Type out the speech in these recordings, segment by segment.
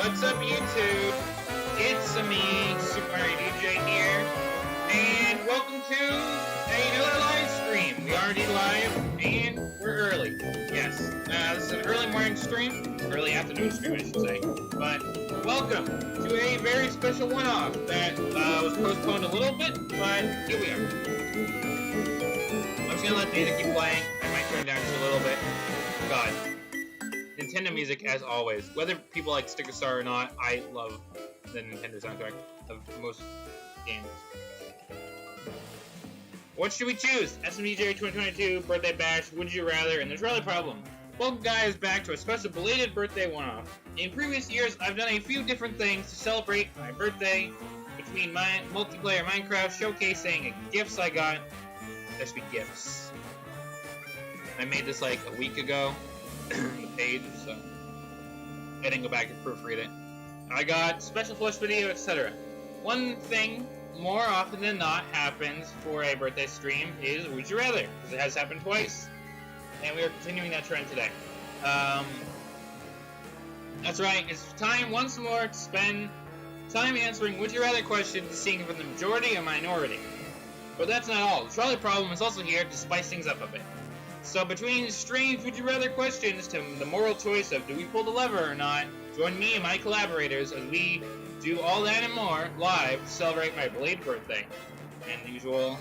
What's up, YouTube? It's me, Super Mario DJ here, and welcome to another live stream. We already live, and we're early. Yes, this is an early morning stream, early afternoon stream, I should say. But welcome to a very special one-off that was postponed a little bit, but here we are. I'm just gonna let the music keep playing. I might turn it down just a little bit. God. Nintendo music, as always. Whether people like Sticker Star or not, I love the Nintendo soundtrack of most games. What should we choose? SMDJ 2022, Birthday Bash, Would You Rather, and the Trolley Problem. Welcome, guys, back to a special belated birthday one-off. In previous years, I've done a few different things to celebrate my birthday, between my multiplayer Minecraft, showcasing gifts I got. There be gifts. I made this like a week ago. Page, so I didn't go back and proofread it. I got special flush video, etc. One thing more often than not happens for a birthday stream is Would You Rather, because it has happened twice, and we are continuing that trend today. That's right, it's time once more to spend time answering Would You Rather questions, seeing from the majority or minority. But that's not all. The Trolley Problem is also here to spice things up a bit. So between strange Would You Rather questions to the moral choice of do we pull the lever or not, join me and my collaborators as we do all that and more live to celebrate my belated birthday. And the usual,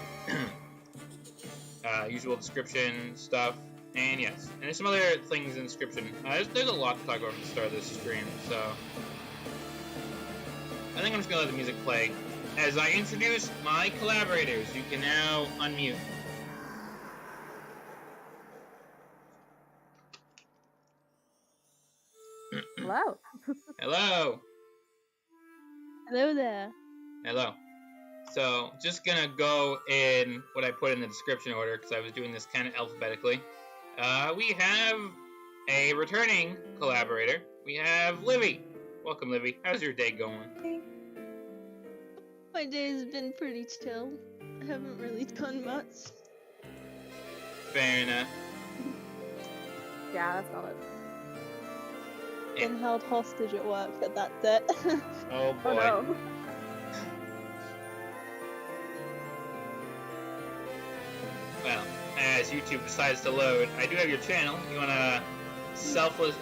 usual description stuff, and yes. And there's some other things in the description. There's a lot to talk about from the start of this stream, so I think I'm just going to let the music play. As I introduce my collaborators, you can now unmute. Hello. Hello. Hello there. Hello. So, just gonna go in what I put in the description order, because I was doing this kind of alphabetically. We have a returning collaborator. We have Livy. Welcome, Livy. How's your day going? My day's been pretty chill. I haven't really done much. Fair enough. Yeah, that's solid. Been held hostage at work, but that's it. Oh boy. Oh no. Well, as YouTube decides to load, I do have your channel. You wanna selfless,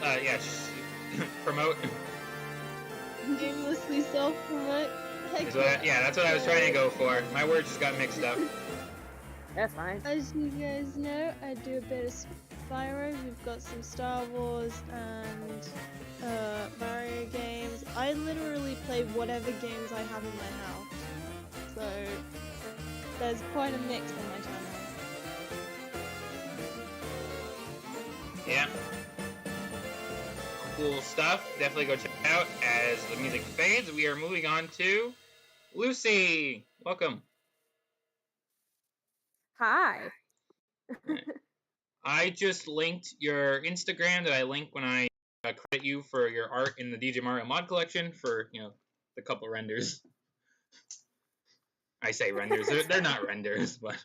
promote? Aimlessly self-promote. Yeah, that's what I was trying to go for. My words just got mixed up. That's fine. As you guys know, I do a bit of Spyro. We've got some Star Wars and Mario games. I literally play whatever games I have in my house. So there's quite a mix on my channel. Yeah. Cool stuff. Definitely go check it out. As the music fades, we are moving on to Lucy. Welcome. Hi. I just linked your Instagram that I link when I credit you for your art in the DJ Mario mod collection for, the couple renders. I say renders. They're not renders, but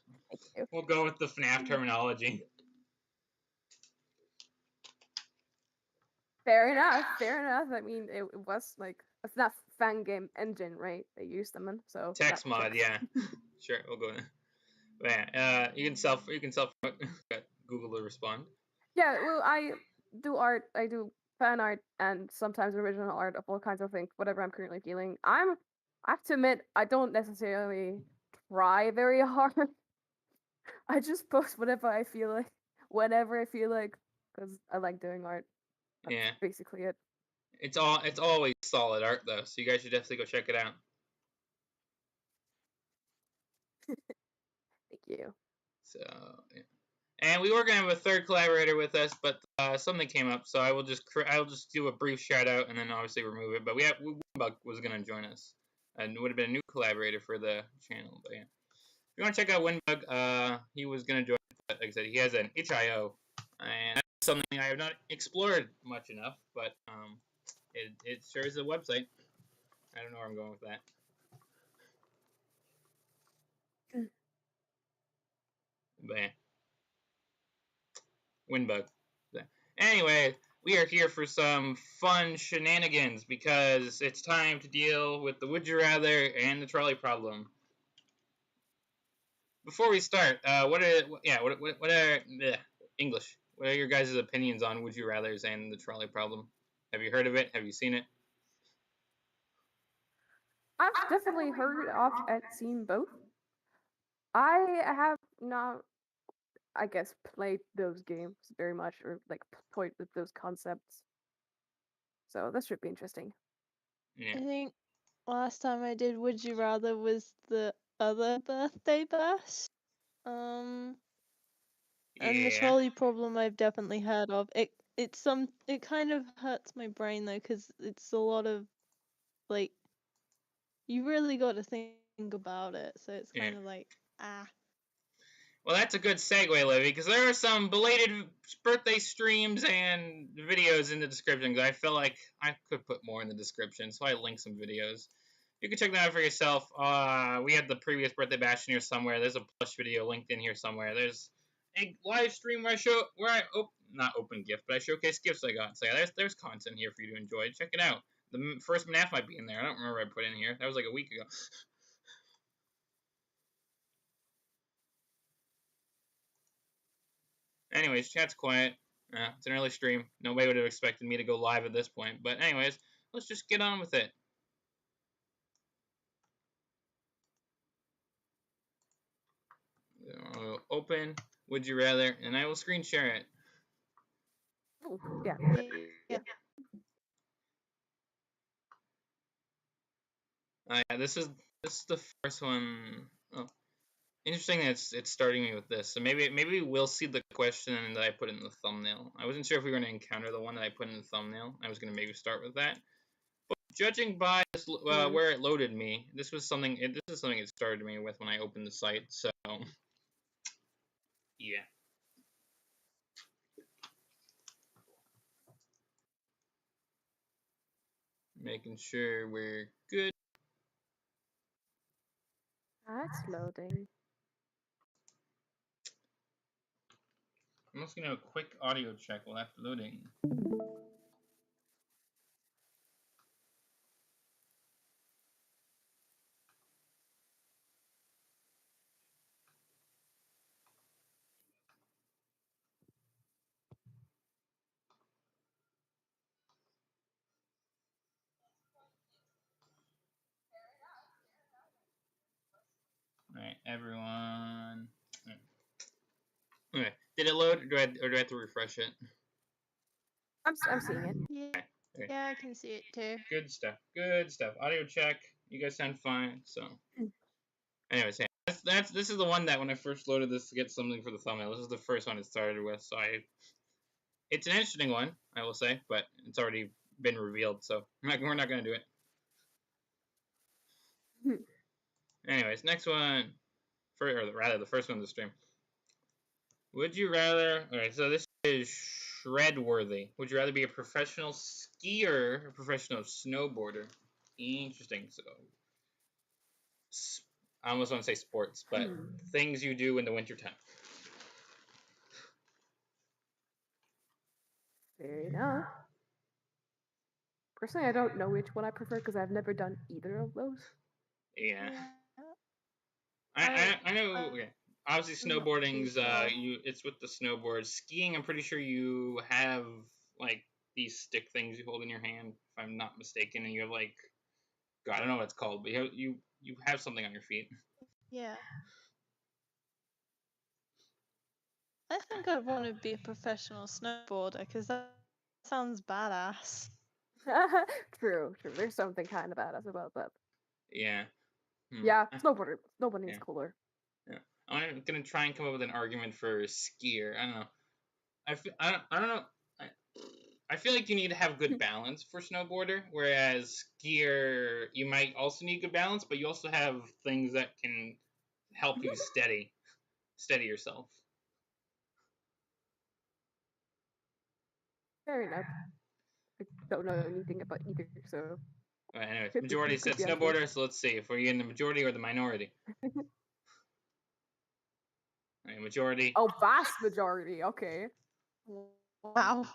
we'll go with the FNAF terminology. Fair enough. Fair enough. I mean, it was like a FNAF fan game engine, right? They used them in, so Text mod, yeah. Sure, we'll go there. But yeah, you can self Google to respond. Yeah, well, I do art. I do fan art and sometimes original art of all kinds of things, whatever I'm currently feeling. I have to admit, I don't necessarily try very hard. I just post whatever I feel like, whenever I feel like, because I like doing art. That's basically it. It's always solid art though, so you guys should definitely go check it out. Thank you. So, yeah. And we were gonna have a third collaborator with us, but something came up, so I will just do a brief shout out and then obviously remove it. But Winbug was gonna join us, and it would have been a new collaborator for the channel. But yeah, if you want to check out Winbug, he was gonna join. But like I said, he has an itch.io, and that's something I have not explored much enough. But it sure is a website. I don't know where I'm going with that. But yeah. Winbug. Anyway, we are here for some fun shenanigans because it's time to deal with the would you rather and the trolley problem. Before we start, what are English? What are your guys' opinions on would you rather's and the trolley problem? Have you heard of it? Have you seen it? I've definitely heard of and seen both. I have not, I guess, played those games very much or like toyed with those concepts. So this should be interesting. Yeah. I think last time I did Would You Rather was the other birthday bash. And the Yeah. trolley problem I've definitely heard of. It kind of hurts my brain though, because it's a lot of like you really got to think about it. So it's kind of like Well, that's a good segue, Livy, because there are some belated birthday streams and videos in the description. Because I feel like I could put more in the description, so I linked some videos. You can check that out for yourself. We had the previous birthday bash in here somewhere. There's a plush video linked in here somewhere. There's a live stream where I not open gift, but I showcase gifts I got. So yeah, there's content here for you to enjoy. Check it out. The first FNAF might be in there. I don't remember what I put in here. That was like a week ago. Anyways, chat's quiet. It's an early stream. Nobody would have expected me to go live at this point. But anyways, let's just get on with it. I'll open Would You Rather, and I will screen share it. Oh, yeah. yeah. Yeah, this is the first one. Oh, interesting that it's starting me with this. So maybe we'll see the question that I put in the thumbnail. I wasn't sure if we were going to encounter the one that I put in the thumbnail. I was going to maybe start with that. But judging by this, where it loaded me, this is something it started me with when I opened the site. So yeah. Making sure we're good. That's loading. I'm just gonna do a quick audio check while that's loading. Alright, everyone. Okay. Did it load, or do I have to refresh it? I'm seeing it. Yeah. Okay. Yeah, I can see it too. Good stuff. Good stuff. Audio check. You guys sound fine. So, anyways, yeah, this is the one that when I first loaded this to get something for the thumbnail, this is the first one it started with. So it's an interesting one, I will say, but it's already been revealed, so we're not gonna do it. Anyways, next one, or rather the first one of the stream. Would you rather? All right, so this is Shredworthy. Would you rather be a professional skier or a professional snowboarder? Interesting. So, I almost want to say sports, but things you do in the wintertime. Fair enough. Personally, I don't know which one I prefer because I've never done either of those. Yeah. I know. Okay. Obviously, snowboarding's it's with the snowboard. Skiing, I'm pretty sure you have like these stick things you hold in your hand, if I'm not mistaken, and you have like, God, I don't know what it's called, but you have something on your feet. Yeah. I think I'd want to be a professional snowboarder because that sounds badass. True. There's something kind of badass about that. Yeah. Yeah, snowboarding is cooler. Yeah. I'm gonna try and come up with an argument for skier. I don't know. I don't know. I feel like you need to have good balance for snowboarder, whereas skier you might also need good balance, but you also have things that can help you steady yourself. Fair enough. I don't know anything about either, so. Right, anyways, majority said snowboarder, so let's see if we're in the majority or the minority. Right, majority. Oh, vast majority. Okay. Wow.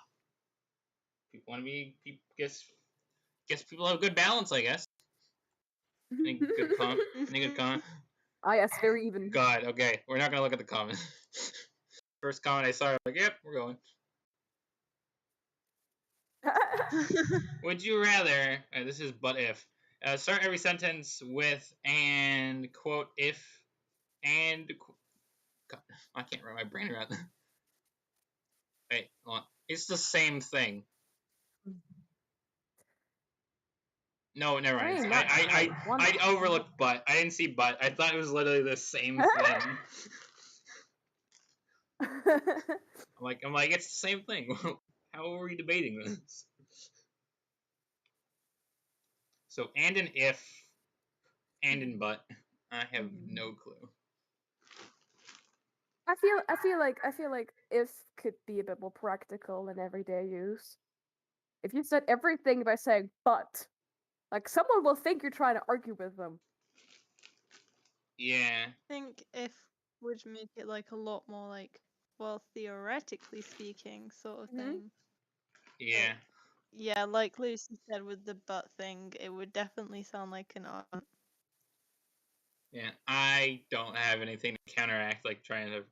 People want to be. Guess people have good balance. I guess. Any good comment? Any good comment? Ah, yes, very even. God. Okay, we're not gonna look at the comments. First comment I saw, I'm like, yep, we're going. Would you rather? This is but if. Start every sentence with and quote if and. God, I can't wrap my brain around that. Wait, hold on. It's the same thing. No, never mind. Hey, I overlooked but. I didn't see but. I thought it was literally the same thing. I'm like, it's the same thing. How are we debating this? So, and an if, and an but. I have no clue. I feel like if could be a bit more practical in everyday use. If you said everything by saying but, like someone will think you're trying to argue with them. Yeah. I think if would make it like a lot more like, well, theoretically speaking, sort of thing. Yeah. Yeah, like Lucy said with the butt thing, it would definitely sound like an argument. Yeah. I don't have anything to counteract, like trying to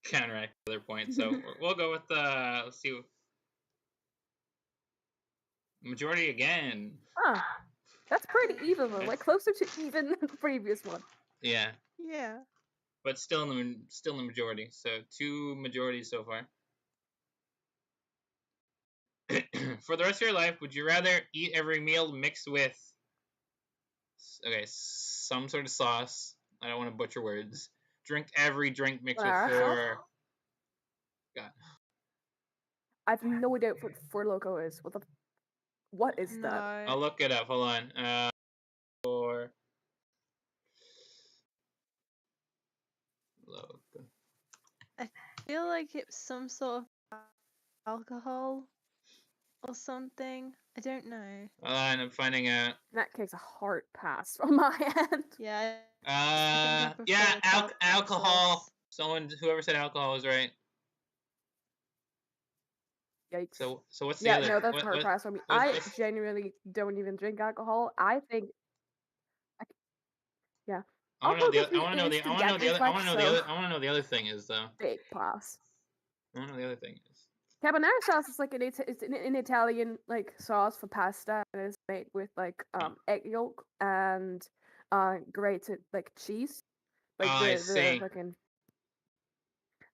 counteract the other point. So we'll go with let's see. Majority again. Huh. That's pretty even though, like closer to even than the previous one. Yeah. Yeah. But still in the majority. So 2 majorities so far. For the rest of your life, would you rather eat every meal mixed with some sort of sauce? I don't want to butcher words. Drink every drink mixed with four. God. I have no idea what Four Loco is. What is that? I'll look it up. Hold on. Four Loco. I feel like it's some sort of alcohol or something. I don't know. I'm finding out. In that case, a hard pass from my end. Yeah. Yeah, alcohol. Whoever said alcohol was right. Yikes. So what's the other? No, that's hard pass for me. I genuinely don't even drink alcohol. I think. Yeah. I want to know the other thing is though. Big pass. I want to know the other thing is. Carbonara sauce is like it's an Italian like sauce for pasta, and it's made with like egg yolk and grated like cheese, like I see.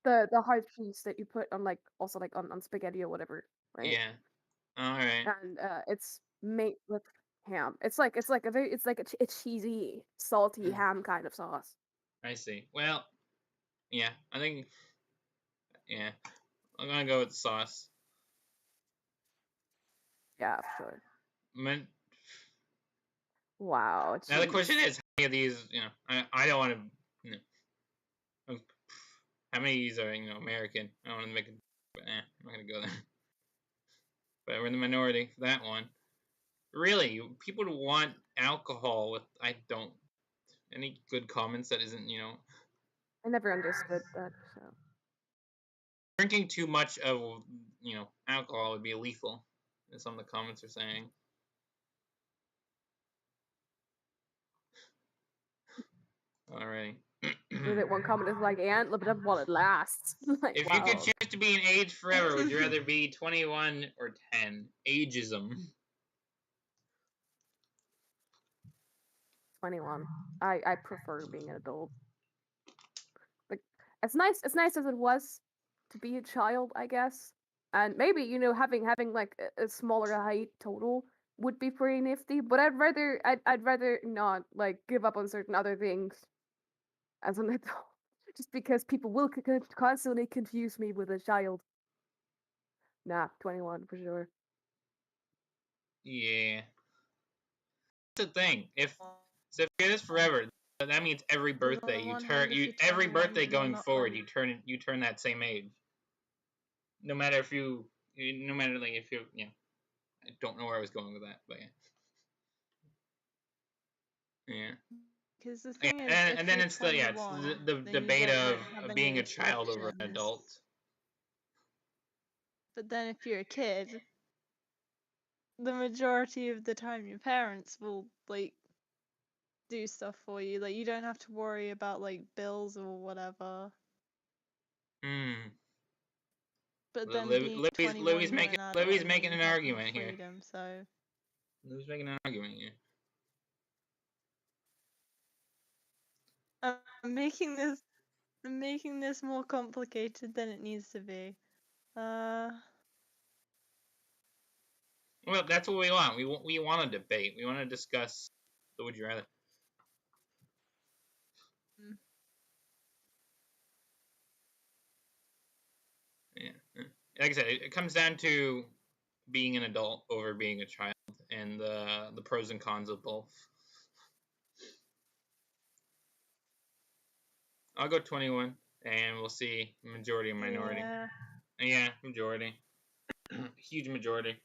The hard cheese that you put on like also like on spaghetti or whatever, right? Yeah. All right. And it's made with ham. It's like a cheesy, salty ham kind of sauce. I see. Well, yeah, I think, yeah, I'm gonna go with the sauce. Yeah, for sure. Man, wow. now the question is, how many of these, I don't want to, how many of these are, American? I don't want to make it, but I'm not gonna go there. But we're in the minority for that one. Really, people want alcohol with, I don't, any good comments that isn't, I never understood that, so. Drinking too much of, alcohol would be lethal, as some of the comments are saying. Alright. One comment is like, and live it up while it lasts. Like, if wow. you could choose to be an age forever, would you rather be 21 or 10? Ageism. 21. I prefer being an adult. Like, as nice as it was to be a child, I guess. And maybe, having like a smaller height total would be pretty nifty, but I'd rather not like give up on certain other things as an adult. Just because people will constantly confuse me with a child. Nah, 21 for sure. Yeah. That's the thing. If you do this forever, that means every birthday every birthday going forward, you turn that same age. No matter if you I don't know where I was going with that, but yeah. Because the thing is, and then it's the debate of being a child over an adult. But then if you're a kid, the majority of the time your parents will like do stuff for you. Like you don't have to worry about like bills or whatever. But then being 21, Louis you're making an adult and then making you an have more argument here. freedom. So Louis making an argument here. I'm making this more complicated than it needs to be. Well, that's what we want. We want to debate. We want to discuss the would you rather. Yeah. Like I said, it comes down to being an adult over being a child, and the pros and cons of both. I'll go 21, and we'll see majority and minority. Yeah, majority. Huge majority.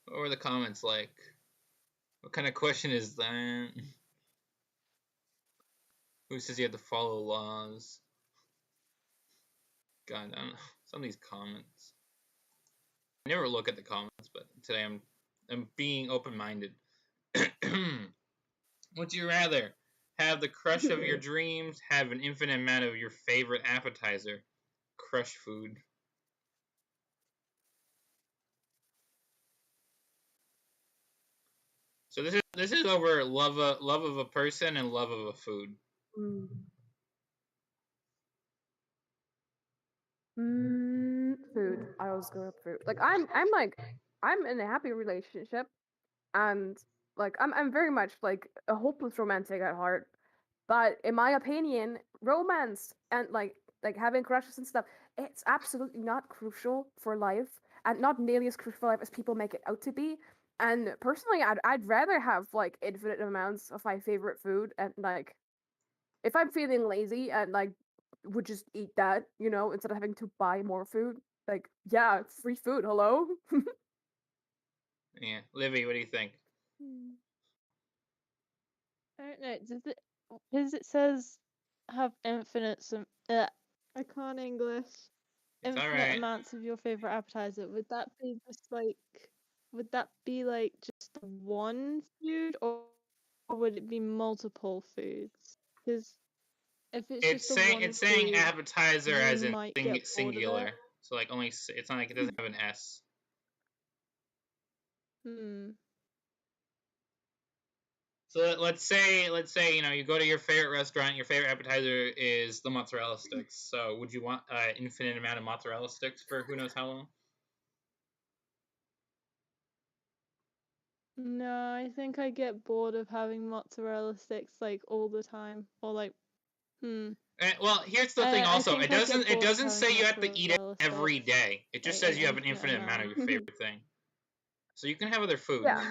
What were the comments like? What kind of question is that? Who says you have to follow laws? God, I don't know. Some of these comments. I never look at the comments, but today I'm being open-minded. Would you rather have the crush of your dreams, have an infinite amount of your favorite appetizer, crush food? So this is over love of a person and love of a food. Food. I always go with food. Like I'm in a happy relationship, and like I'm very much like a hopeless romantic at heart. But in my opinion, romance and like having crushes and stuff, it's absolutely not crucial for life, and not nearly as crucial for life as people make it out to be. And personally, I'd rather have like infinite amounts of my favorite food, and like if I'm feeling lazy and like would just eat that, you know, instead of having to buy more food. Like, yeah, free food. Hello. Yeah, Livy, what do you think? I don't know. Does it? Because it says have infinite some. I can't English. It's Infinite alright. amounts of your favorite appetizer. Would that be just like? Would that be like just one food, or would it be multiple foods? Because if it's just the one It's saying food, appetizer you as in might get bored of singular. it. So like only it's not like it doesn't have an S. So let's say you know you go to your favorite restaurant, your favorite appetizer is the mozzarella sticks. So would you want an infinite amount of mozzarella sticks for who knows how long? No, I think I get bored of having mozzarella sticks like all the time, or like, Well, here's the thing. I Also, think I get it bored of doesn't having say you have to eat it mozzarella every sticks, day. It just like, says you have an infinite amount of your favorite thing. So you can have other foods. Yeah.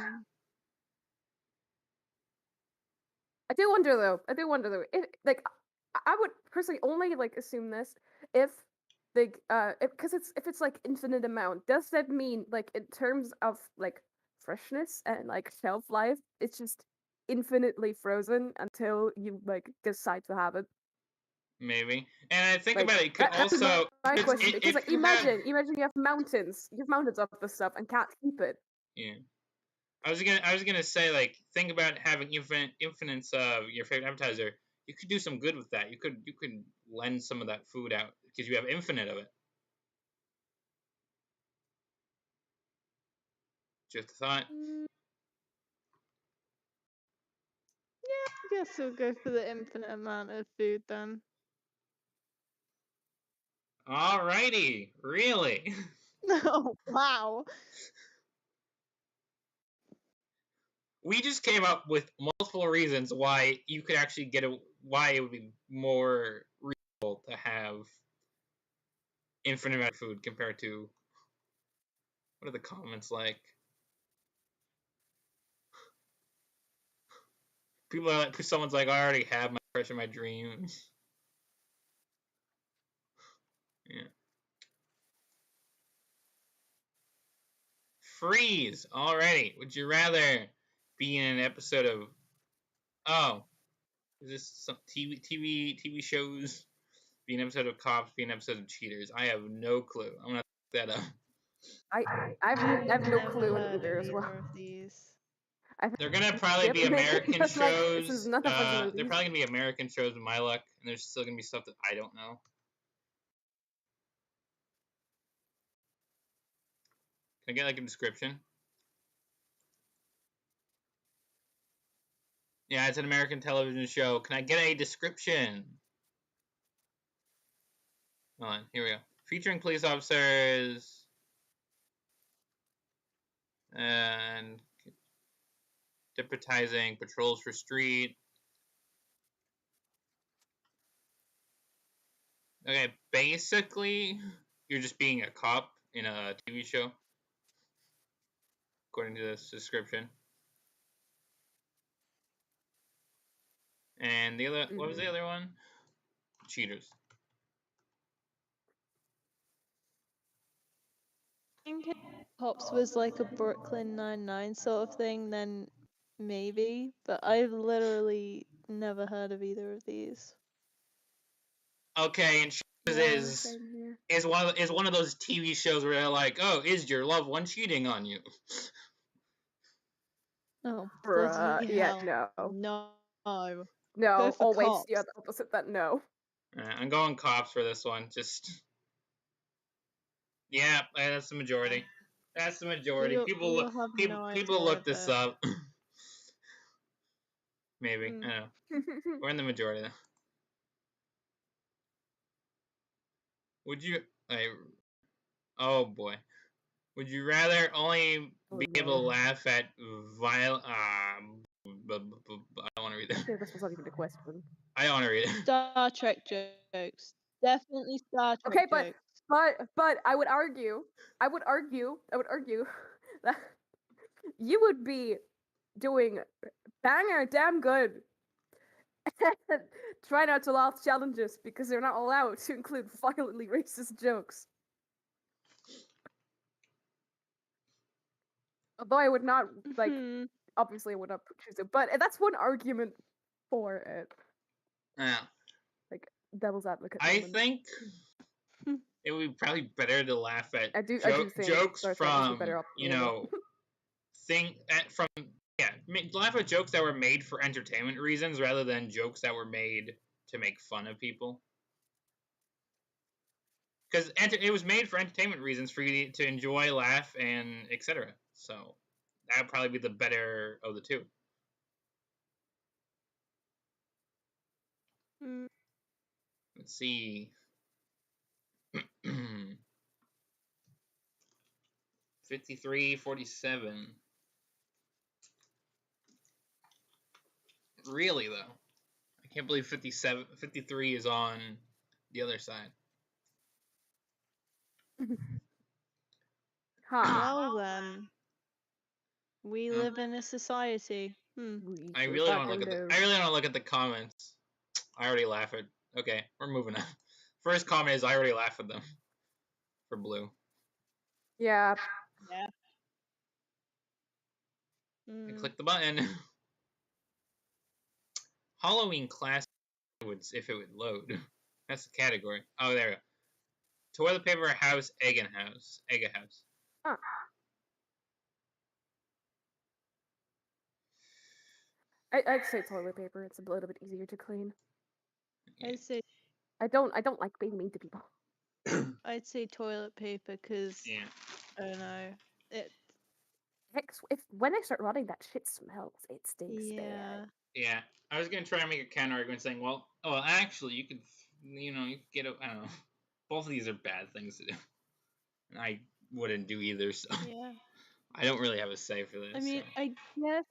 I do wonder though. If like I would personally only like assume this if like because if it's like infinite amount, does that mean like in terms of like freshness and like shelf life, it's just infinitely frozen until you like decide to have it? Maybe. And I think Like, about it. It could that's also my question. Because like you have imagine you have mountains of this stuff and can't keep it. yeah. I was gonna say like think about having infinites of your favorite appetizer. You could do some good with that. You could lend some of that food out because you have infinite of it. Just a thought. Yeah, I guess we'll go for the infinite amount of food then. Alrighty, really. Oh wow. We just came up with multiple reasons why you could actually why it would be more reasonable to have infinite amount of food compared to what are the comments like? People are like, someone's like, I already have my crush in my dreams. Yeah. Freeze. Alrighty. Would you rather be in an episode of is this some TV shows? Be an episode of Cops. Be an episode of Cheaters. I have no clue. I'm gonna look that up. I have no never clue in heard either of as well. either of these. They're gonna probably be Skip. American It's like, this is shows. not a bunch of They're movies. probably gonna be American shows with my luck, and there's still gonna be stuff that I don't know. Can I get like a description? Yeah, it's an American television show. Can I get a description? Hold on, here we go. Featuring police officers and deputizing patrols for street. Okay, basically, you're just being a cop in a TV show, according to this description. And the other, what was the other one? Cheaters. I think if Cops was like a Brooklyn Nine-Nine sort of thing, then maybe. But I've literally never heard of either of these. Okay, and Cheaters Same here. is one of those TV shows where they're like, oh, is your loved one cheating on you? Oh, Bruh, bloody yeah, hell. no. No. No, Go for always Cops. the other opposite that no. I'm going Cops for this one. Just, yeah, that's the majority. That's the majority. People You'll have people no people idea, look this but- up. Maybe, I don't know. We're in the majority. Would you? Oh boy. Would you rather only be able to laugh at violent? I don't want to read that. Yeah, this was not even a question. I don't want to read it. Star Trek jokes. Definitely Star Trek Okay, but jokes. I would argue that you would be doing banger damn good. Try not to laugh challenges because they're not allowed to include violently racist jokes. Although I would not like, Mhm. obviously I would not choose it, but that's one argument for it. Yeah. Like devil's advocate. I moment. think it would be probably better to laugh at I do think jokes Star Trek is a from better option. laugh at jokes that were made for entertainment reasons rather than jokes that were made to make fun of people. Because it was made for entertainment reasons for you to enjoy, laugh, and etc. So that would probably be the better of the two. Mm. Let's see. 53-47. Really though, I can't believe 53 is on the other side. Well then, we live in a society. I really want to look at the comments. I already laugh at. Okay, we're moving on. First comment is I already laugh at them. For blue. Yeah. Yeah. I click the button. Halloween class if it would load. That's the category. Oh, there we go. Toilet paper house, egg and house. Egg a house. Huh. I'd say toilet paper. It's a little bit easier to clean. I'd say I don't like being mean to people. I'd say toilet paper because Yeah. I don't know. When I start rotting, that shit smells. It stinks Yeah. bad. Yeah. I was gonna try and make a counter argument saying, well, actually, you could get a. I don't know. Both of these are bad things to do. And I wouldn't do either, so Yeah. I don't really have a say for this. I mean, so. I guess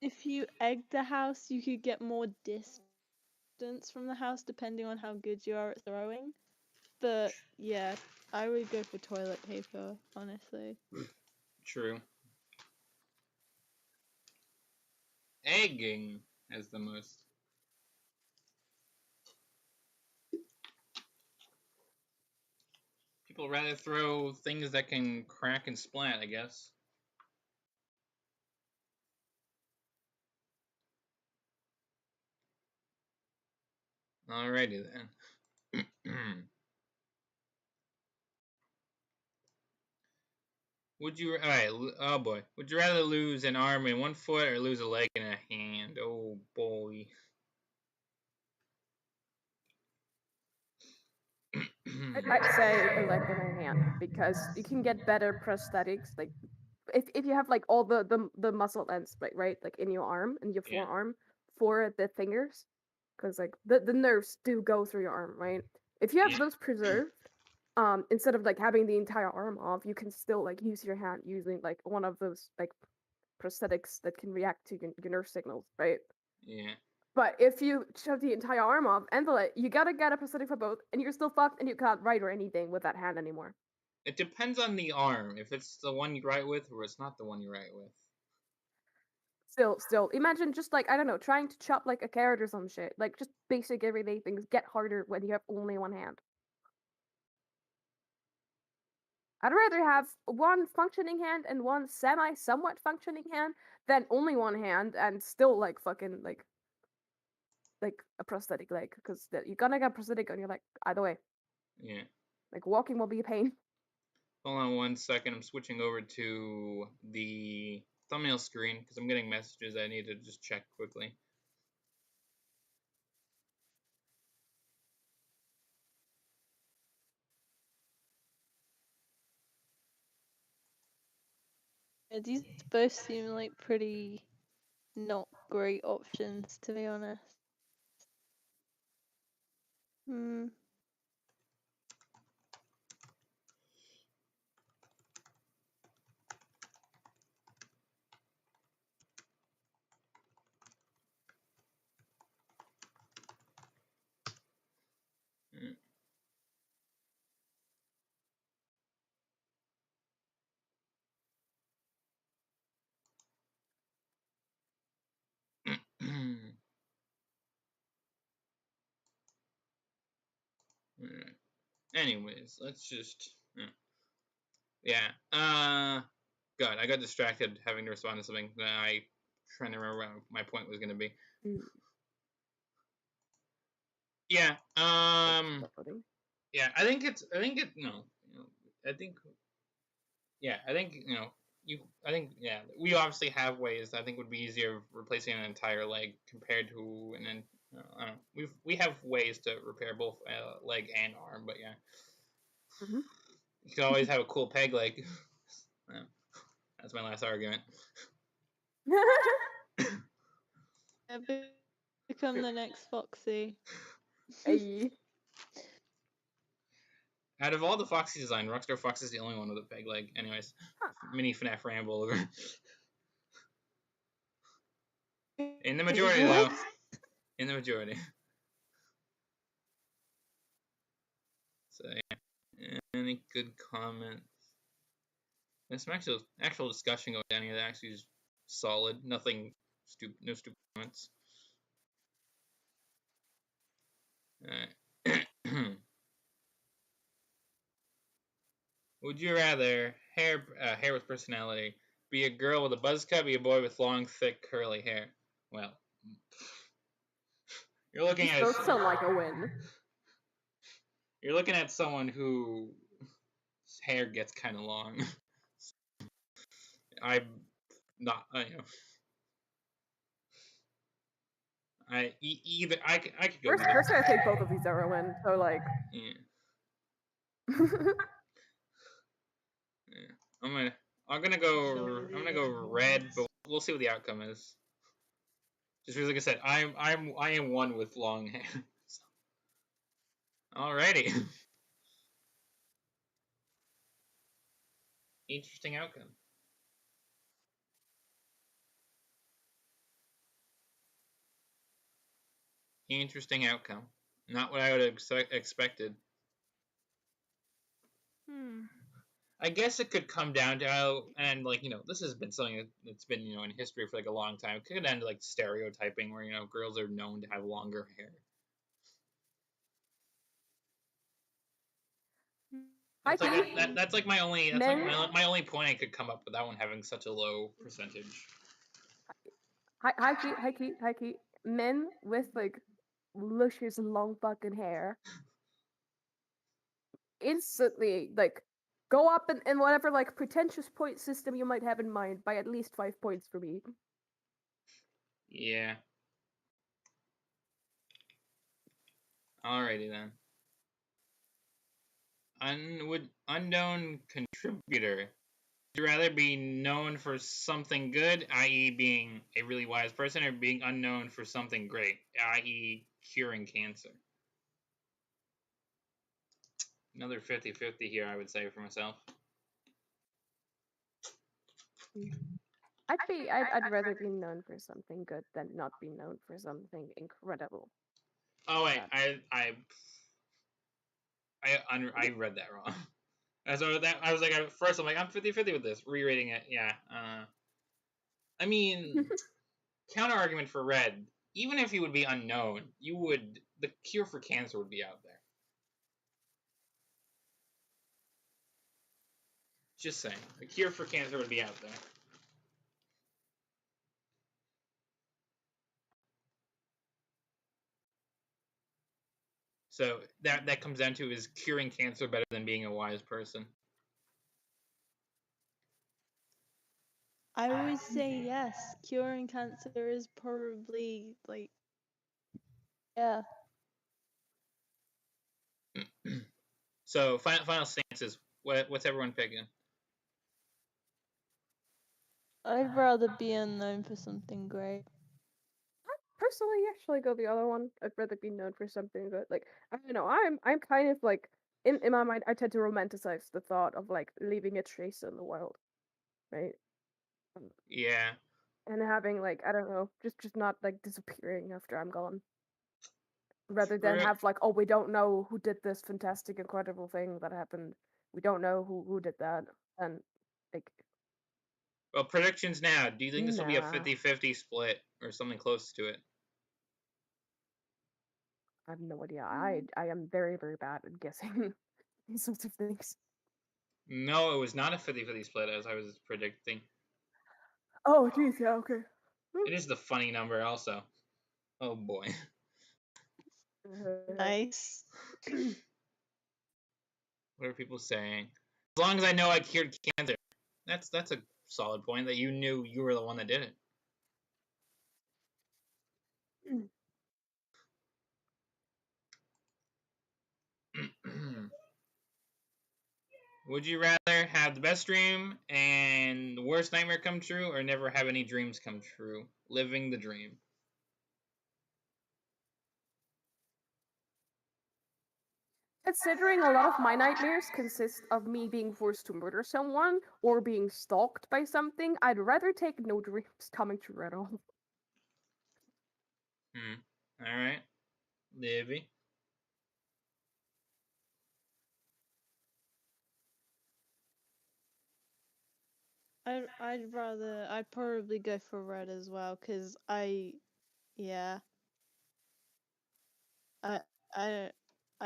if you egg the house, you could get more distance from the house depending on how good you are at throwing. But yeah, I would go for toilet paper, honestly. True. Egging has the most. People rather throw things that can crack and splat, I guess. Alrighty then. Would you? Alright, oh boy. Would you rather lose an arm and one foot or lose a leg and a hand? Oh boy. I'd say a leg and a hand because you can get better prosthetics. Like if you have like all the muscle ends right like in your arm and your Yeah. forearm for the fingers, because like the nerves do go through your arm, right? If you have Yeah. those preserved, instead of like having the entire arm off, you can still like use your hand using like one of those like prosthetics that can react to your nerve signals, right? Yeah. But if you shove the entire arm off and the leg, you gotta get a prosthetic for both, and you're still fucked, and you can't write or anything with that hand anymore. It depends on the arm. If it's the one you write with or it's not the one you write with. Still, imagine just like I don't know, trying to chop like a carrot or some shit. Like just basic everyday things get harder when you have only one hand. I'd rather have one functioning hand and one somewhat functioning hand than only one hand and still like fucking like a prosthetic leg, because you're gonna get prosthetic on your leg either way. Yeah. Like walking will be a pain. Hold on 1 second. I'm switching over to the thumbnail screen because I'm getting messages I need to just check quickly. Yeah, these both seem like pretty not great options, to be honest. Hmm. Mm. Alright. Anyways, let's just yeah. God, I got distracted having to respond to something that I trying to remember what my point was gonna be. Yeah. Yeah. I think no. I think yeah. I think I think yeah. We obviously have ways I think would be easier of replacing an entire leg compared to an. I don't know. We have ways to repair both leg and arm, but yeah. Mm-hmm. You could always have a cool peg leg. Yeah, that's my last argument. Become the next Foxy. Hey. Out of all the Foxy design, Rockstar Fox is the only one with a peg leg. Anyways, mini FNAF ramble over. In the majority, though. In the majority. So, yeah. Any good comments? There's some actual discussion going down here that actually is solid. Nothing stupid. No stupid comments. Alright. Would you rather hair with personality be a girl with a buzz cut, be a boy with long, thick, curly hair? Well, you're looking These at both sound like a win. You're looking at someone whose hair gets kind of long. I'm not, either I could go. Personally, I think both of these are a win. So like. Yeah. Yeah. I'm gonna go red, but we'll see what the outcome is. Just because, like I said, I am one with long hair. So. Alrighty. Interesting outcome. Interesting outcome. Not what I would have expected. I guess it could come down to how, and like this has been something that's been in history for like a long time. It could come down to like stereotyping, where girls are known to have longer hair. That's like my only my only point I could come up with that one having such a low percentage. High key. Men with like luscious long fucking hair instantly like go up in whatever like pretentious point system you might have in mind by at least 5 points for me. Yeah. Alrighty then. Unknown contributor. Would you rather be known for something good, i.e. being a really wise person, or being unknown for something great, i.e. curing cancer? Another 50-50 here, I would say, for myself. I'd rather be known for something good than not be known for something incredible. Oh wait, I read that wrong. So I was like, at first I'm like, I'm 50-50 with this. Rereading it, yeah. I mean, counter argument for Red. Even if you would be unknown, the cure for cancer would be out there. Just saying, the cure for cancer would be out there. So that comes down to, is curing cancer better than being a wise person? I always say yes. Curing cancer is probably like, yeah. So final stances. What's everyone picking? I'd rather be unknown for something great. Personally, actually go the other one. I'd rather be known for something good. Like I don't know, I'm kind of like in my mind I tend to romanticize the thought of like leaving a trace in the world, right? Yeah. And having like I don't know, just not like disappearing after I'm gone. Rather than have like, oh, we don't know who did this fantastic, incredible thing that happened. We don't know who did that, and like. Well, predictions now. Do you think this will be a Nah. 50-50 split or something close to it? I have no idea. I am very, very bad at guessing these sorts of things. No, it was not a 50-50 split as I was predicting. Oh, geez, yeah, okay. It is the funny number also. Oh boy. Nice. What are people saying? As long as I know I cured cancer. That's a solid point, that you knew you were the one that did it. Would you rather have the best dream and the worst nightmare come true, or never have any dreams come true? Living the dream. Considering a lot of my nightmares consist of me being forced to murder someone or being stalked by something, I'd rather take no dreams coming true at all. Alright. Livy. I'd probably go for red as well, because I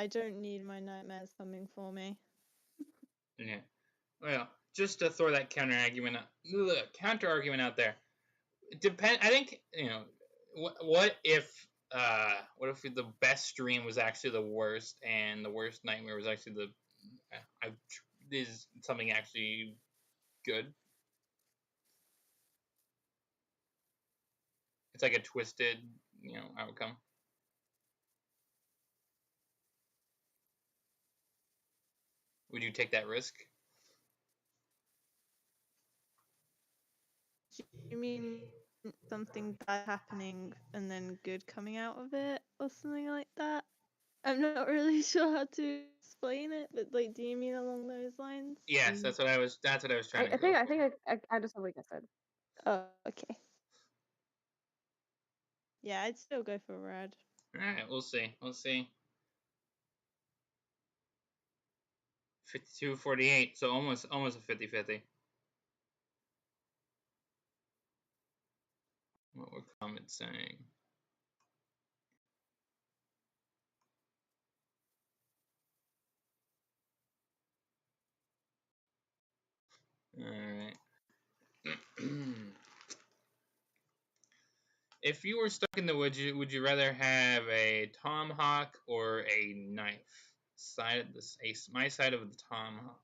don't need my nightmares coming for me. Yeah. Well, just to throw that counter argument out there. I think, what if the best dream was actually the worst, and the worst nightmare was actually is something actually good? It's like a twisted, outcome. Would you take that risk? Do you mean something bad happening and then good coming out of it, or something like that? I'm not really sure how to explain it, but like, do you mean along those lines? Yes, that's what I was trying to go for. I understand what you said. Oh, okay. Yeah, I'd still go for red. Alright, we'll see. 52-48, so almost a 50-50. What were comments saying? Alright. If you were stuck in the woods, would you rather have a tomahawk or a knife? side of this ace. My side of the tomahawk.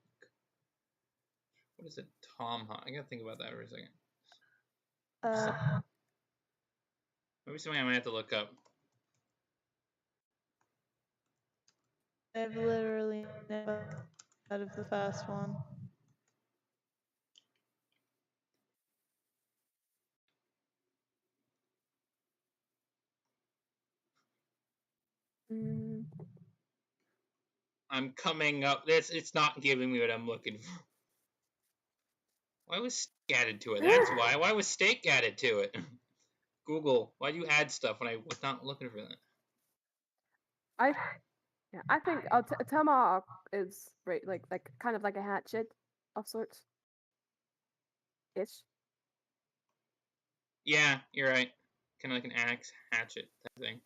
What is a tomahawk? I gotta think about that for a second. Maybe something I might have to look up. I've literally never heard of the first one. I'm coming up. It's not giving me what I'm looking for. Why was steak added to it? That's why. Why was steak added to it? Google, why do you add stuff when I was not looking for that? I think a tomahawk is right, like kind of like a hatchet of sorts. Ish. Yeah, you're right. Kind of like an axe, hatchet type thing.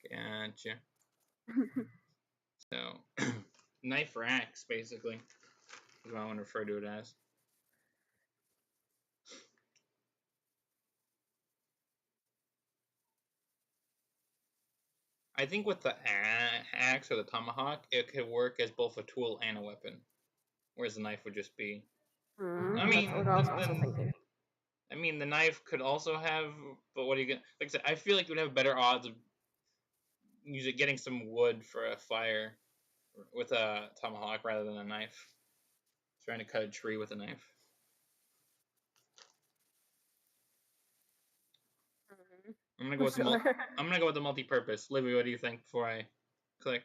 Gotcha. So, knife or axe, basically, is what I want to refer to it as. I think with the axe or the tomahawk, it could work as both a tool and a weapon, whereas the knife would just be. I mean, that's what I was also thinking. I mean, the knife could also have, but what do you get? Like I said, I feel like you would have better odds of getting some wood for a fire with a tomahawk rather than a knife. Trying to cut a tree with a knife. I'm gonna go with I'm gonna go with the multi-purpose. Livy, what do you think before I click?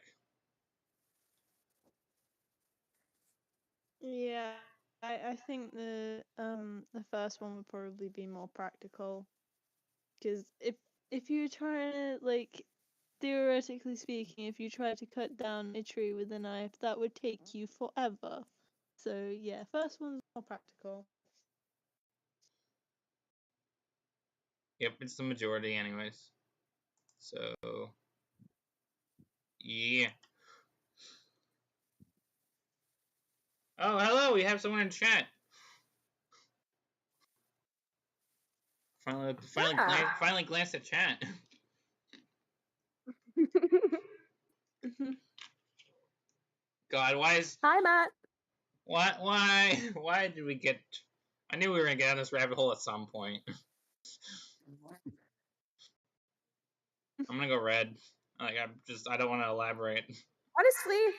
Yeah, I think the first one would probably be more practical, because if you're trying to, like, theoretically speaking, if you try to cut down a tree with a knife, that would take you forever. So yeah, first one's more practical. Yep, it's the majority anyways. So, yeah. Oh, hello, we have someone in chat. Finally glanced at chat. God, why is... Hi, Matt. Why did we get... I knew we were gonna get on this rabbit hole at some point. I'm gonna go red. Like, I don't want to elaborate. Honestly,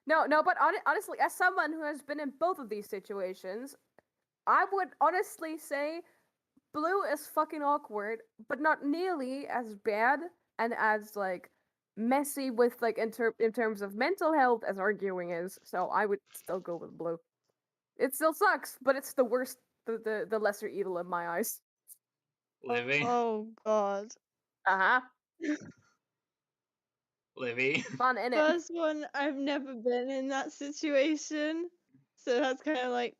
no, but honestly, as someone who has been in both of these situations, I would honestly say blue is fucking awkward, but not nearly as bad and as like messy with like in terms of mental health as arguing is. So I would still go with blue. It still sucks, but it's the worst, the lesser evil in my eyes. Livy? Oh god. Uh-huh. Livy? Fun, innit? First one, I've never been in that situation, so that's kind of like,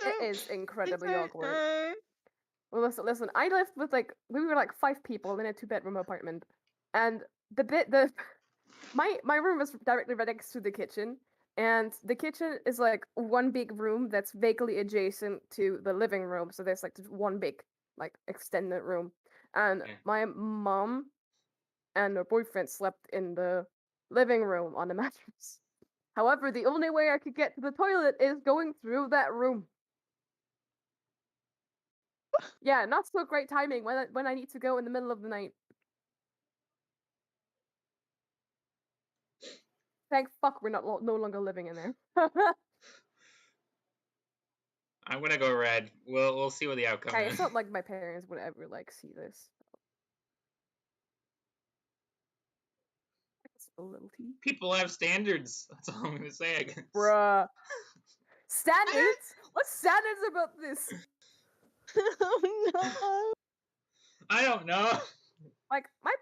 It is incredibly awkward. know. Well, listen. I lived with we were like 5 people in a 2-bedroom apartment, and my room was directly right next to the kitchen, and the kitchen is like one big room that's vaguely adjacent to the living room. So there's like one big like extended room, and my mom and her boyfriend slept in the living room on the mattress. However, the only way I could get to the toilet is going through that room. Yeah, not so great timing when I need to go in the middle of the night. Thank fuck we're no longer living in there. I'm gonna go red. We'll see what the outcome Okay, is. it's not like my parents would ever like see this. A little tea. People have standards. That's all I'm gonna say, I guess. Bruh. Standards? What standards about this? Oh no. I don't know. Like my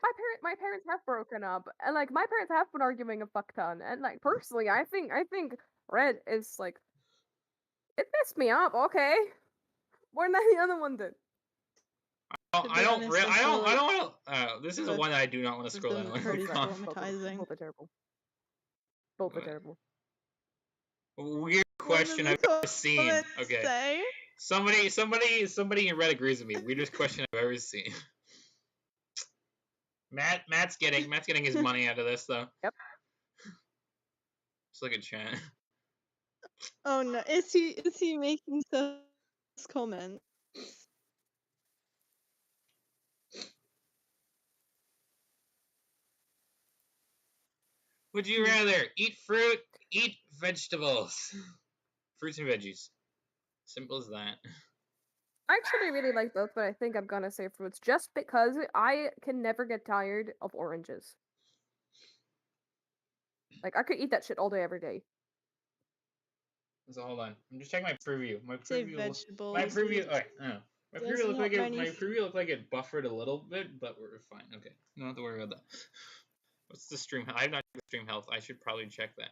parents have broken up, and like my parents have been arguing a fuck ton, and like personally, I think red is like it messed me up. Okay, more than the other one did. I don't want to. This is one that I do not want to scroll down. Traumatizing. Both are terrible. Both are terrible. Weird question I've ever seen. Okay. Somebody in red agrees with me. Weirdest question I've ever seen. Matt's getting his money out of this though. Yep. Just look at chat. Oh no, is he making those comments? Would you rather eat fruit, eat vegetables? Fruits and veggies. Simple as that. I actually really like both, but I think I'm gonna say fruits just because I can never get tired of oranges. Like I could eat that shit all day, every day. So hold on. I'm just checking my preview. Say vegetables. My preview. Alright, I don't know. My There's preview looked not like many my preview looked like it buffered a little bit, but we're fine. Okay, you don't have to worry about that. What's the stream? I'm not checked stream health. I should probably check that.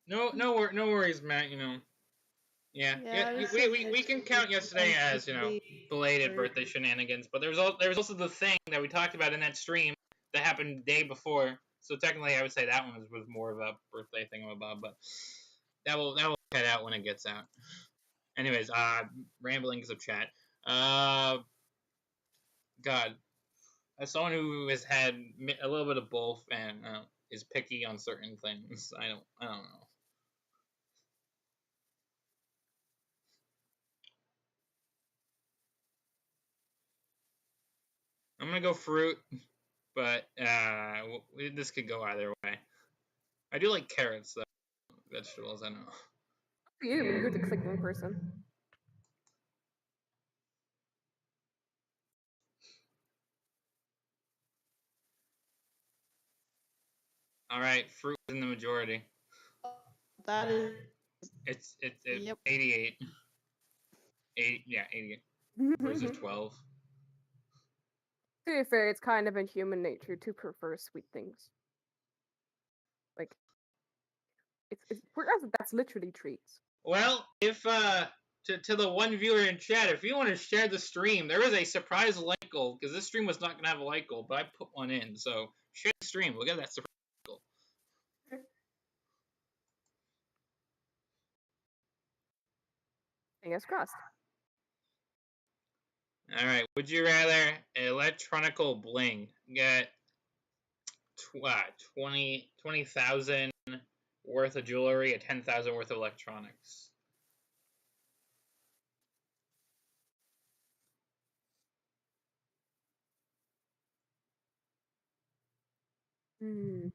No worries, Matt. You know. Yeah. We can count yesterday as belated birthday shenanigans, but there was also the thing that we talked about in that stream that happened the day before. So technically, I would say that one was more of a birthday thingamabob, but that will cut out when it gets out. Anyways, ramblings of chat. God, as someone who has had a little bit of both and is picky on certain things, I don't know. I'm gonna go fruit, but this could go either way. I do like carrots though. Vegetables, I know. For you, you're the clicking person. Mm-hmm. All right, fruit is in the majority. That is. It's Yep. 88. 88 versus 12. To be fair, it's kind of in human nature to prefer sweet things. Like, it's that's literally treats. Well, if to the one viewer in chat, if you want to share the stream, there is a surprise like goal because this stream was not gonna have a like goal, but I put one in. So share the stream. We'll get that surprise goal. Fingers crossed. All right. Would you rather electronical bling get 20,000 worth of jewelry, or 10,000 worth of electronics? Now,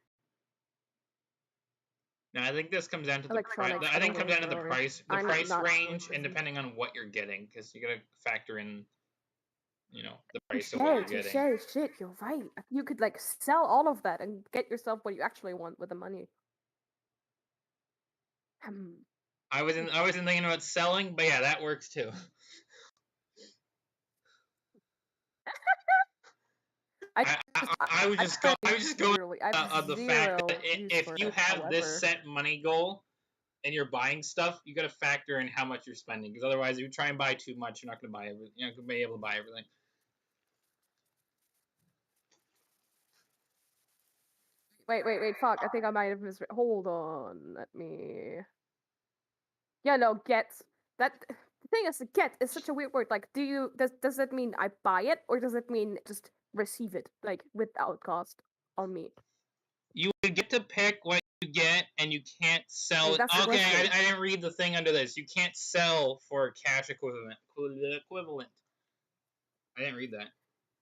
I think this comes down to the price. I think it comes down to the price range, and depending on what you're getting, because you gotta factor in, the price of what you're getting. Shit, you're right. You could like sell all of that and get yourself what you actually want with the money. I wasn't thinking about selling, but yeah, that works too. I was just going of the fact that if you have this set money goal and you're buying stuff, you got to factor in how much you're spending, because otherwise, if you try and buy too much, you're not going to buy everything. You're not going to be able to buy everything. Wait, fuck. I think I might have misread. Hold on. Let me. Yeah, no, get. The thing is, get is such a weird word. Like, does that mean I buy it, or does it mean just receive it, like, without cost on me? You would get to pick what you get, and you can't sell it. Okay, I didn't read the thing under this. You can't sell for cash equivalent. I didn't read that.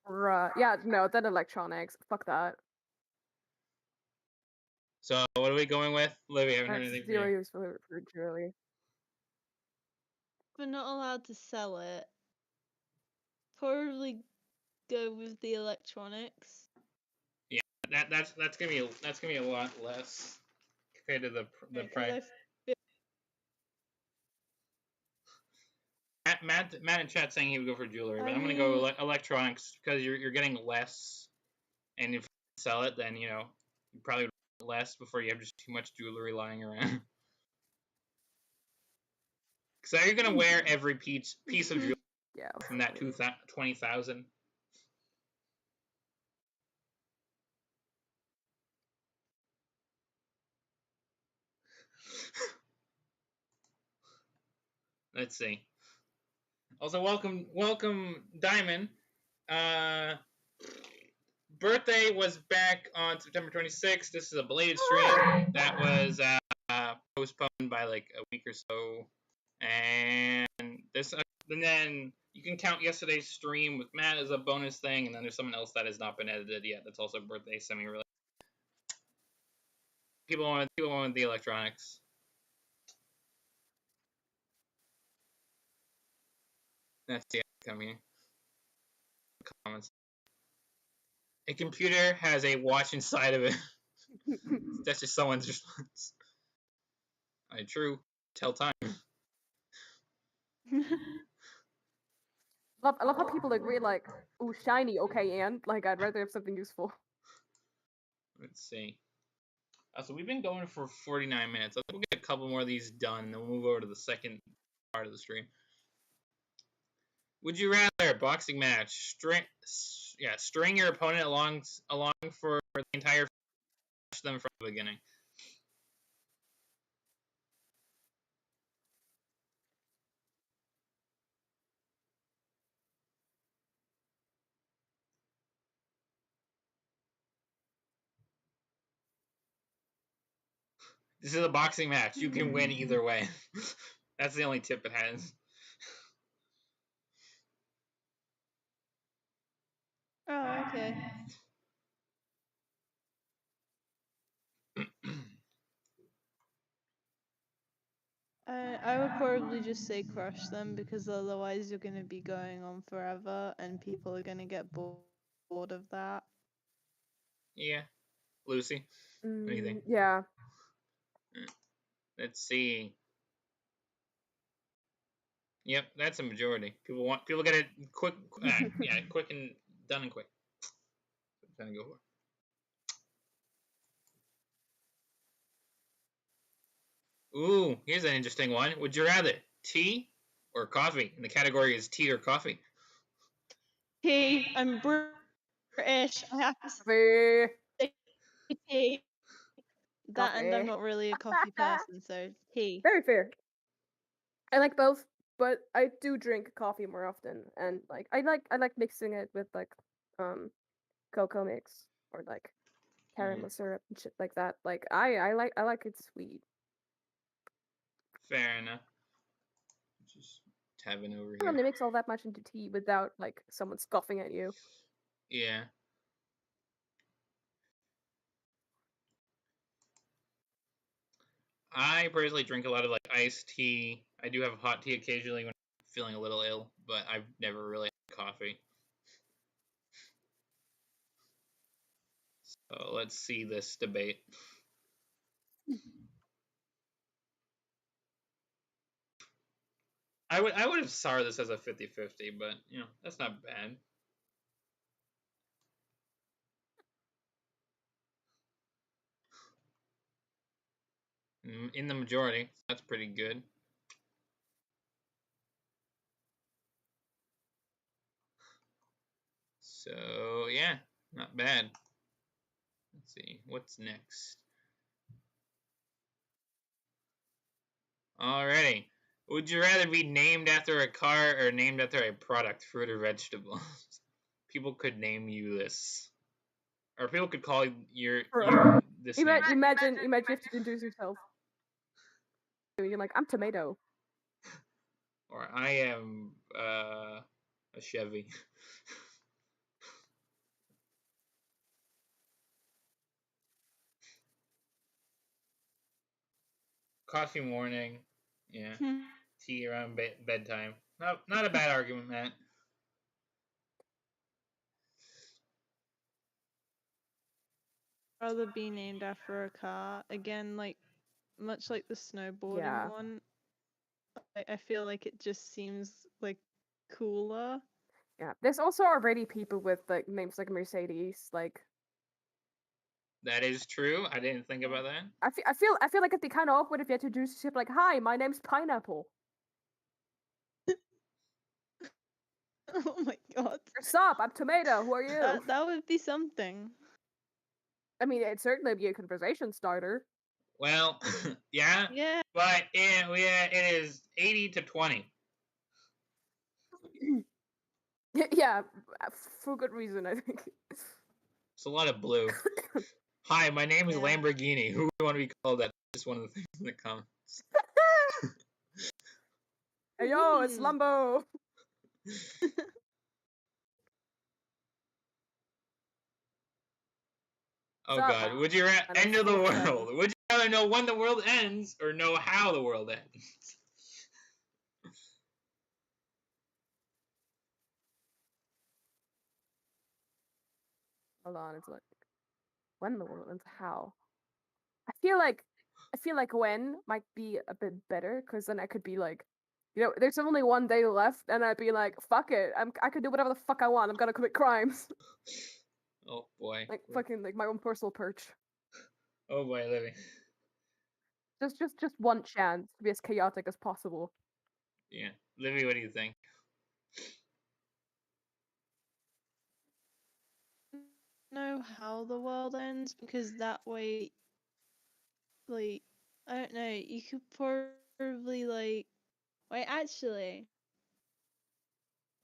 Right. Yeah, no, then electronics. Fuck that. So, what are we going with? Livy, I haven't heard anything from you. 0 use for jewelry. We're not allowed to sell it. Probably go with the electronics. Yeah, that's gonna be a lot less compared to the price. Matt in chat saying he would go for jewelry, but I'm gonna go electronics because you're getting less, and if you sell it, then you probably less before you have just too much jewelry lying around. So are you gonna wear every piece of jewelry from that 20,000? Let's see. Also, welcome Diamond. Birthday was back on September 26th. This is a belated stream that was postponed by like a week or so, and then you can count yesterday's stream with Matt as a bonus thing, and then there's someone else that has not been edited yet. That's also birthday semi-related. People wanted the electronics. That's the outcome here. Comments. A computer has a watch inside of it. That's just someone's response. True. Tell time. I love how people agree, like, ooh, shiny, okay, and like I'd rather have something useful. Let's see. So we've been going for 49 minutes. I think we'll get a couple more of these done, and then we'll move over to the second part of the stream. Would you rather boxing match? String your opponent along for the entire them from the beginning. This is a boxing match. You can win either way. That's the only tip it has. Oh, okay. I would probably just say crush them, because otherwise you're going to be going on forever and people are going to get bored of that. Yeah. Lucy, what do you think? Yeah. Let's see. Yep, that's a majority. People get it quick. Quick and done and quick. That's what I'm trying to go for. Ooh, here's an interesting one. Would you rather tea or coffee? And the category is tea or coffee. Tea. I'm British. I have to Coffee. say tea. That, and I'm Coffee. not really a coffee person, so tea. Very fair. I like both, but I do drink coffee more often, and like I like mixing it with like cocoa mix or like caramel syrup and shit like that. Like I like it sweet. Fair enough. Just tabbing over I don't here. really mix all that much into tea without like someone scoffing at you. Yeah. I personally drink a lot of like iced tea. I do have hot tea occasionally when I'm feeling a little ill, but I've never really had coffee. So let's see this debate. I would have saw this as a 50-50, but you know, that's not bad. In the majority, that's pretty good. So yeah, not bad. Let's see, what's next? Alrighty. Would you rather be named after a car or named after a product, fruit or vegetable? People could name you this. Or people could call you this name. Imagine you have to introduce yourself. You're like, I'm tomato. Or I am a Chevy. Coffee morning. Yeah. Tea around bedtime. Not a bad argument, Matt. Rather be named after a car. Again, like much like the snowboarding one. I feel like it just seems like cooler. Yeah, there's also already people with like names like Mercedes. Like that is true. I didn't think about that. I feel like it'd be kind of awkward if you had to introduce yourself like, "Hi, my name's Pineapple." Oh my god. What's up? I'm Tomato. Who are you? That would be something. I mean, it'd certainly be a conversation starter. Well, yeah. Yeah. But it is 80 to 20. Yeah, for good reason, I think. It's a lot of blue. Hi, my name is Yeah. Lamborghini. Who do you want to be called? That's just one of the things in the comments. Hey, yo, it's Lumbo. Oh Sup, god, would you rather man? end It's of the full time. world? Would you rather know when the world ends or know how the world ends? Hold on, it's like when the world ends, how? I feel like when might be a bit better because then I could be like, there's only one day left, and I'd be like, fuck it, I could do whatever the fuck I want. I'm gonna commit crimes, Oh boy. like fucking like my own personal perch. Oh boy, Livy. Just one chance to be as chaotic as possible. Yeah. Livy, what do you think? Know how the world ends because that way, like, I don't know, you could probably like, wait, actually,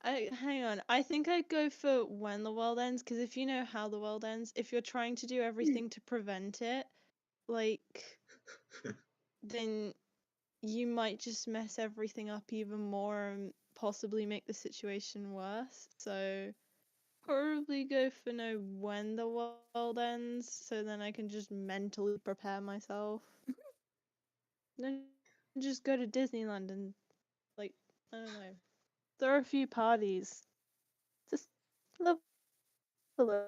hang on, I think I'd go for when the world ends because if you know how the world ends, if you're trying to do everything to prevent it, like, then you might just mess everything up even more and possibly make the situation worse. So probably go for know when the world ends, so then I can just mentally prepare myself. Then just go to Disneyland and like I don't know, throw a few parties. Just love a little.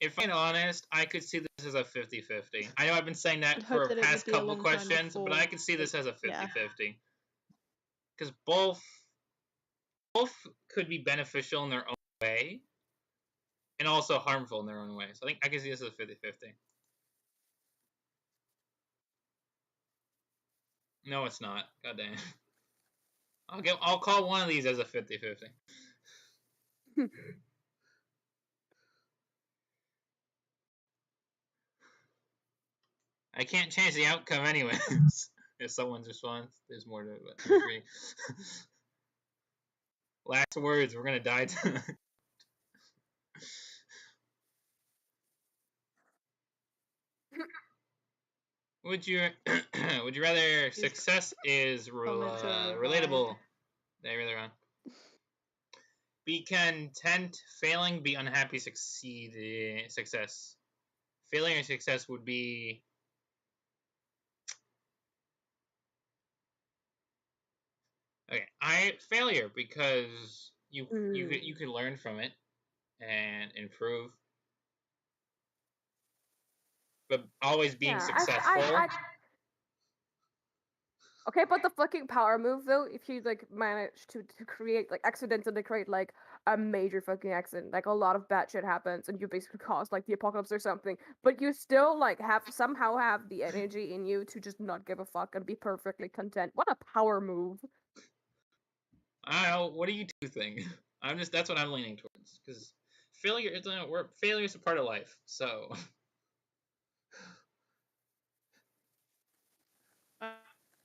If I'm honest, I could see this as a 50-50. I know I've been saying I'd that hope for that it would past be a couple long time questions, but before, I could see this like, as a 50-50. yeah. Because both could be beneficial in their own way and also harmful in their own way. So I think I can see this as a 50-50. No, it's not. God damn. I'll call one of these as a 50-50. I can't change the outcome anyways. If someone's response, there's more to it, but agree. Last words, we're gonna die tonight. Would you would you rather success is Comments are relatable? required. They really wrong. Be content failing, be unhappy succeeding success. Failure and success would be okay. Failure because you could learn from it and improve, but always being Yeah, successful. Okay, but the fucking power move though, if you like manage to create like accidentally create like a major fucking accident, like a lot of bad shit happens and you basically cause like the apocalypse or something, but you still like somehow have the energy in you to just not give a fuck and be perfectly content. What a power move. I don't know. What do you two think? That's what I'm leaning towards because failure is a part of life. So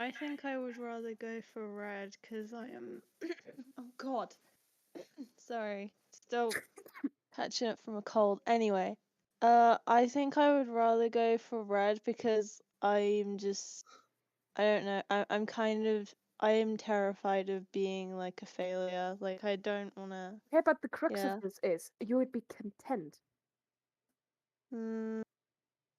I think I would rather go for red because I am. Oh God. Sorry. Still catching up from a cold. Anyway, I think I would rather go for red because I'm just. I don't know. I'm kind of. I am terrified of being like a failure. Like I don't wanna. Yeah, but the crux Yeah. of this is you would be content. Mm,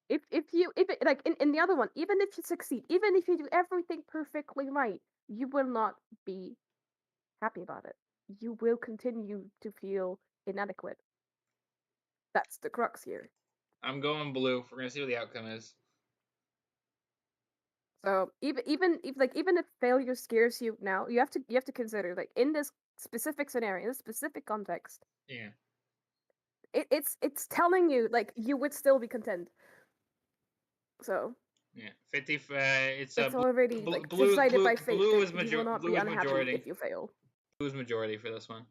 If it, like in the other one, even if you succeed, even if you do everything perfectly right, you will not be happy about it. You will continue to feel inadequate. That's the crux here. I'm going blue. We're gonna see what the outcome is. So even if failure scares you now, you have to consider like in this specific scenario, in this specific context, Yeah. it's telling you like you would still be content. So Yeah. 50. It's it's already like blue. decided by fate Blue that is you will not be unhappy majority. if you fail. Blue is majority for this one.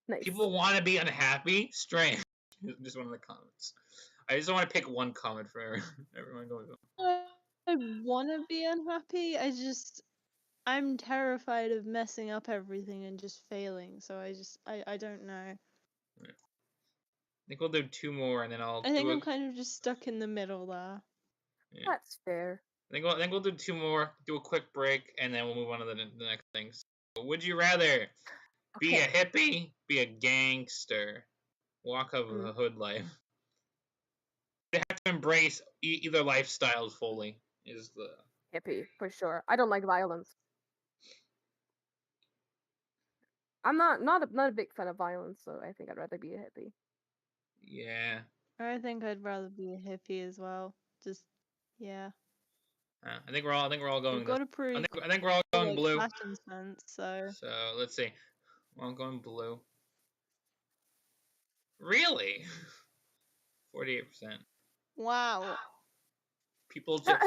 Nice. People want to be unhappy. Strange. Just one of the comments. I just want to pick one comment for everyone going. I want to be unhappy. I just I'm terrified of messing up everything and just failing, so I don't know. I think we'll do 2 more, and then I'll I think do I'm kind of just stuck in the middle there. Yeah. That's fair. I think we'll do 2 more, do a quick break, and then we'll move on to the next things. So, would you rather be a Okay. hippie, be a gangster, walk of the hood life? You have to embrace either lifestyles fully. Is the Hippie, for sure. I don't like violence. I'm not a big fan of violence, so I think I'd rather be a hippie. yeah. I think I'd rather be a hippie as well. Just, yeah. I think we're all going. You've got to prove I think we're all going like blue. fashion sense, so. So let's see. We're all going blue. Really? 48%. Wow. People just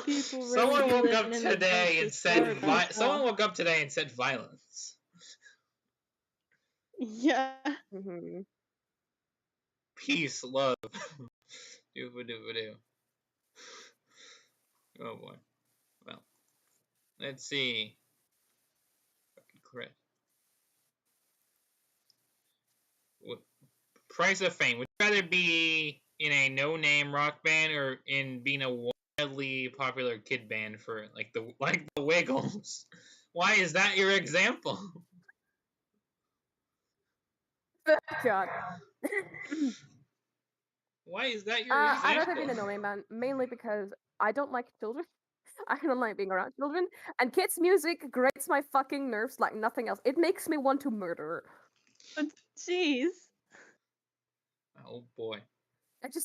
People really someone woke up living in the today and gangster said paradise, someone huh? woke up today and said violence. Yeah. Mm-hmm. Peace, love. do. Oh boy. Well, let's see. Fucking crit. Price of fame. Would you rather be in a no-name rock band or in being a wildly popular kid band for like the Wiggles? Why is that your example? God. Why is that your I'd rather example? be in a no-name band, mainly because I don't like children. I don't like being around children. And kids' music grates my fucking nerves like nothing else. It makes me want to murder. But jeez. Oh boy.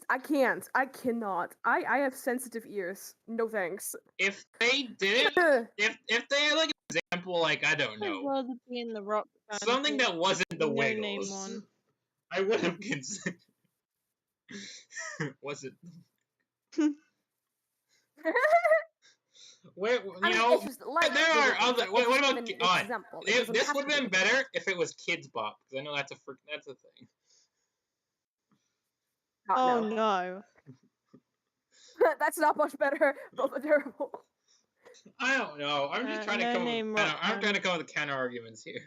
I can't. I cannot. I have sensitive ears. No thanks. If they didn't, if they had like an example, like I don't I'd know, rather be in the rock band. something that wasn't the no-name Wiggles, one. I would have considered. Was it? Where you know? it's just like There are other. It's What just about? an example. It If doesn't this have would to have be been the better Wiggles. if it was Kids Bop, because I know that's a thing. Oh No. no. That's not much better. Both are terrible. I don't know. I'm just trying to come. No-name I'm rock trying to band. come with counter arguments here.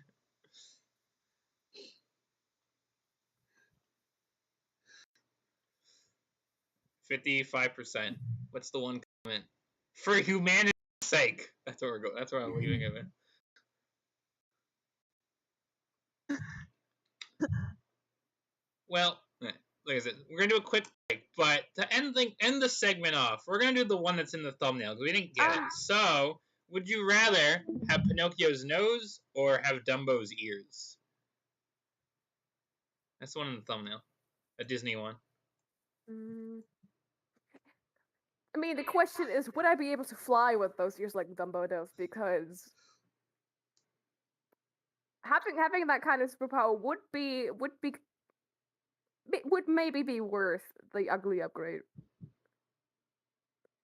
55%. What's the one comment? For humanity's sake. That's where we're going. That's where I'm leaving it. Well, like I said, we're gonna do a quick break, but to end the segment off, we're gonna do the one that's in the thumbnail because we didn't get it. So, would you rather have Pinocchio's nose or have Dumbo's ears? That's the one in the thumbnail, a Disney one. I mean, the question is, would I be able to fly with those ears like Dumbo does? Because having that kind of superpower would maybe be worth the ugly upgrade.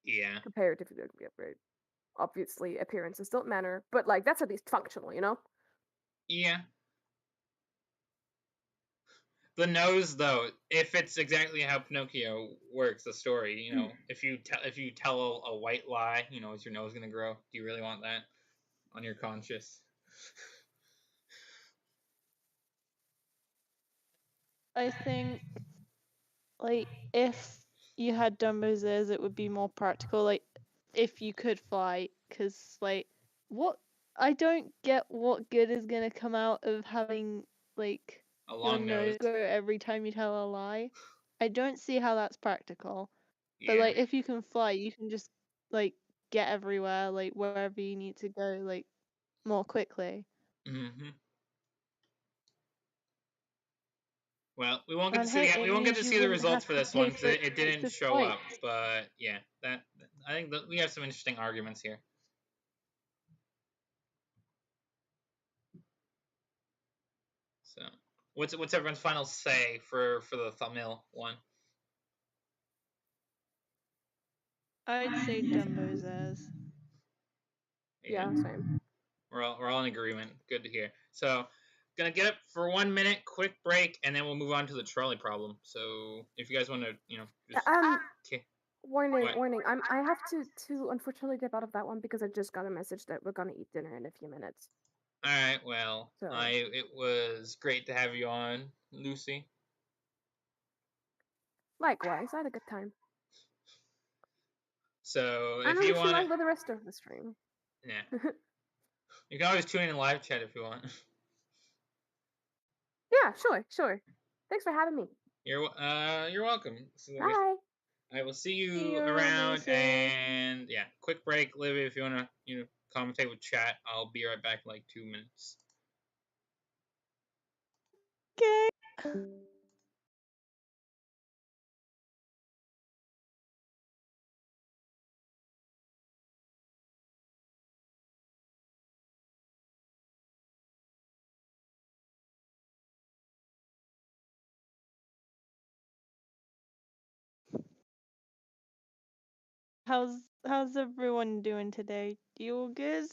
Yeah. Compared to the ugly upgrade. Obviously, appearances don't matter, but like that's at least functional, you know? Yeah. The nose, though, if it's exactly how Pinocchio works, the story, you know, if you tell a white lie, you know, is your nose gonna grow? Do you really want that on your conscience? I think, like, if you had Dumbo's ears, it would be more practical. Like, if you could fly, because, like, I don't get what good is gonna come out of having, like, A your long nose. nose go every time you tell a lie. I don't see how that's practical. Yeah. But, like, if you can fly, you can just, like, get everywhere, like, wherever you need to go, like, more quickly. Mm-hmm. Well, we won't get And to see hey, it means you the wouldn't results have for to this pay one because for it didn't expensive show flights. up. But yeah, I think that we have some interesting arguments here. So, what's everyone's final say for the thumbnail one? I'd say Dumbo's ears. Yeah, same. We're all in agreement. Good to hear. So, gonna get up for 1 minute, quick break, and then we'll move on to the trolley problem. So, if you guys want to, you know, just okay. Warning, What? warning. I have to unfortunately dip out of that one because I just got a message that we're gonna eat dinner in a few minutes. All right. Well, So it was great to have you on, Lucy. likewise, I had a good time. So And if I you wish you want luck to, with the rest of the stream. yeah, you can always tune in live chat if you want. Yeah, sure. Thanks for having me. You're welcome. So Bye. I will see See you you around, around, Lucy. and yeah, quick break, Livy. If you wanna, commentate with chat, I'll be right back in like 2 minutes. Okay. How's everyone doing today? You all good?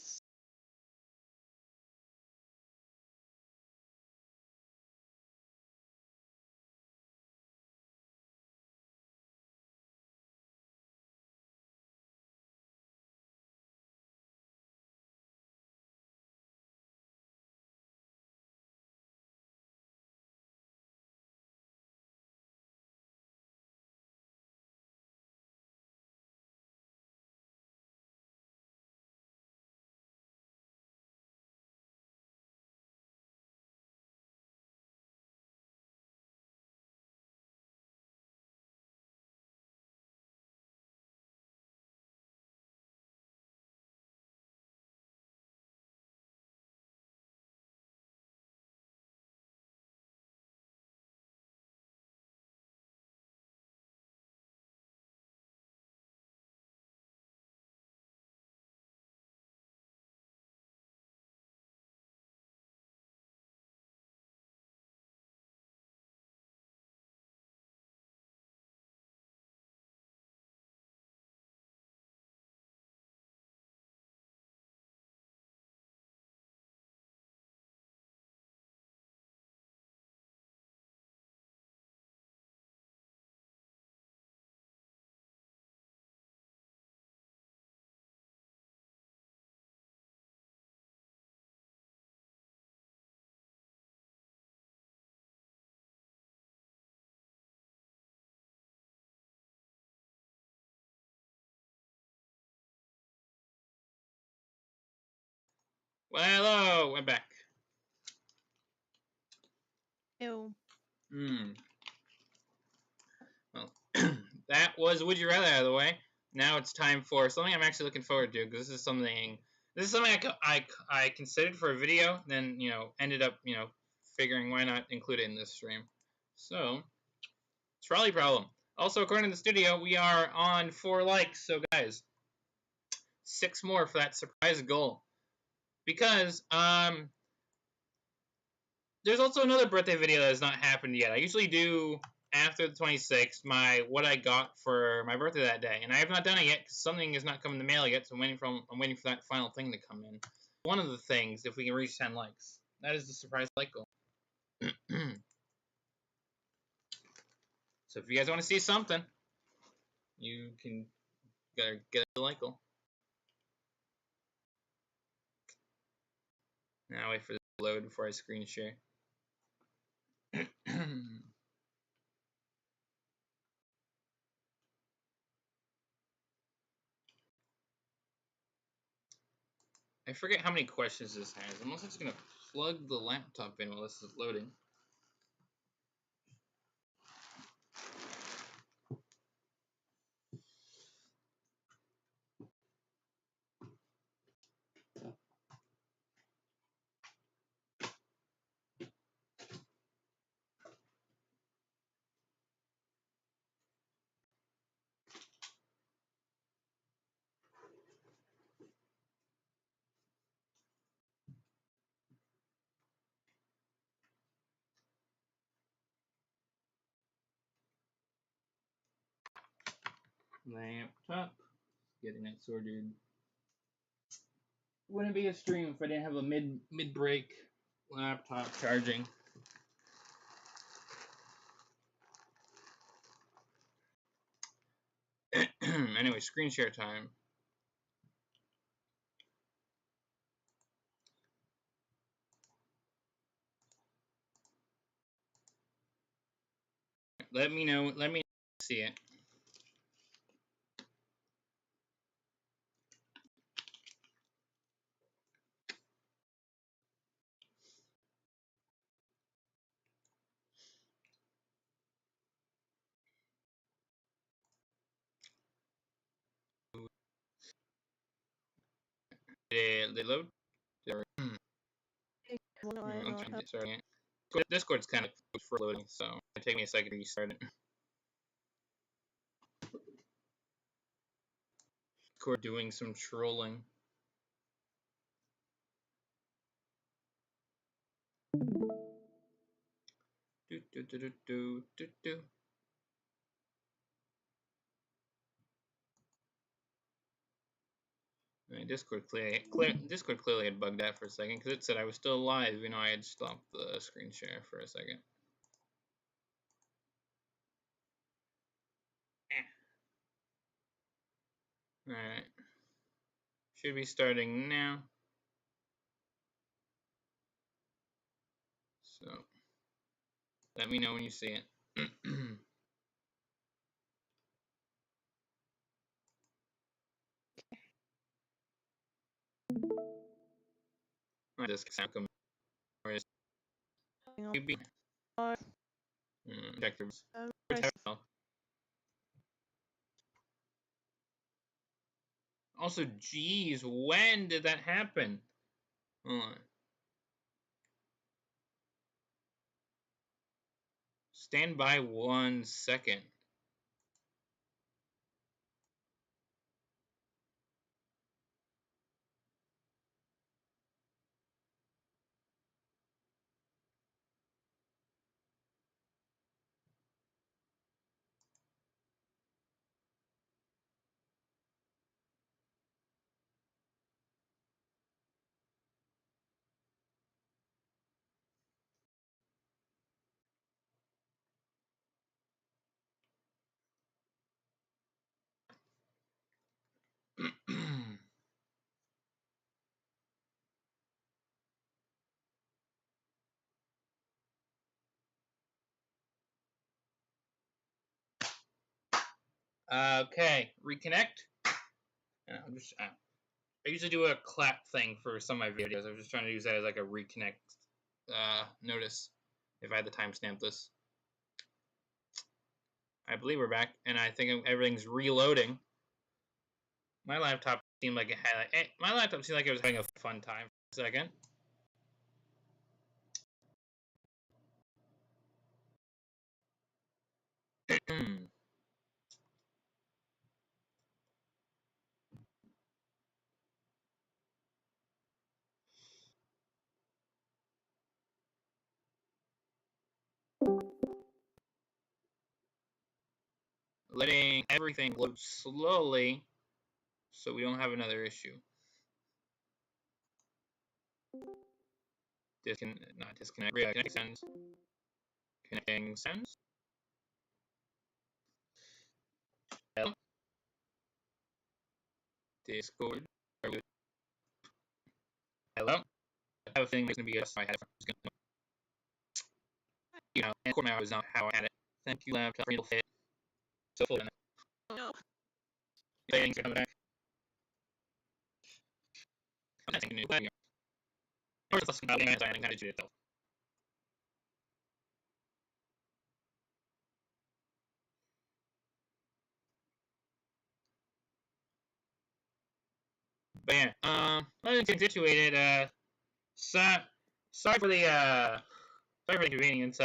Well, hello, we're back. Ew. Well, that was Would You Rather out of the way. Now it's time for something I'm actually looking forward to, because this is something I considered for a video, then ended up figuring why not include it in this stream. So, trolley problem. Also, according to the studio, we are on 4 likes. So guys, 6 more for that surprise goal. Because there's also another birthday video that has not happened yet. I usually do after the 26th what I got for my birthday that day, and I have not done it yet because something has not come in the mail yet. So I'm waiting for that final thing to come in. One of the things, if we can reach 10 likes, that is the surprise like goal. So if you guys want to see something, you can get a like goal. Now wait for this to load before I screen share. I forget how many questions this has. I'm also just gonna plug the laptop in while this is loading. Laptop. Getting that sorted. Wouldn't be a stream if I didn't have a mid break laptop charging. Anyway, screen share time. Let me know. Let me see it. Did it load? I'm trying to start it. Discord's kind of for loading, so it'll take me a second to restart it. Discord doing some trolling. Do. I mean, Discord clearly had bugged out for a second because it said I was still live, even though I had stopped the screen share for a second. Alright. Should be starting now. So, let me know when you see it. This sound coming. Or is maybe objectives. Also, geez, when did that happen? Hold on. Stand by 1 second. Okay, reconnect. I usually do a clap thing for some of my videos. I was just trying to use that as like a reconnect notice if I had to timestamp this. I believe we're back, and I think everything's reloading. My laptop seemed like it had it was having a fun time for a second. Letting everything load slowly so we don't have another issue. Not disconnect. Connecting sounds. Connecting sounds. Hello. Discord. Hello. I have a feeling there's gonna be a I had it. You know, and now is not how I had it. Thank you, laptop. It'll fit. So full. No. Things are coming back. I'm thinking new. Or it's about the I think how to do it though. But yeah, other things situated, sorry for the inconvenience.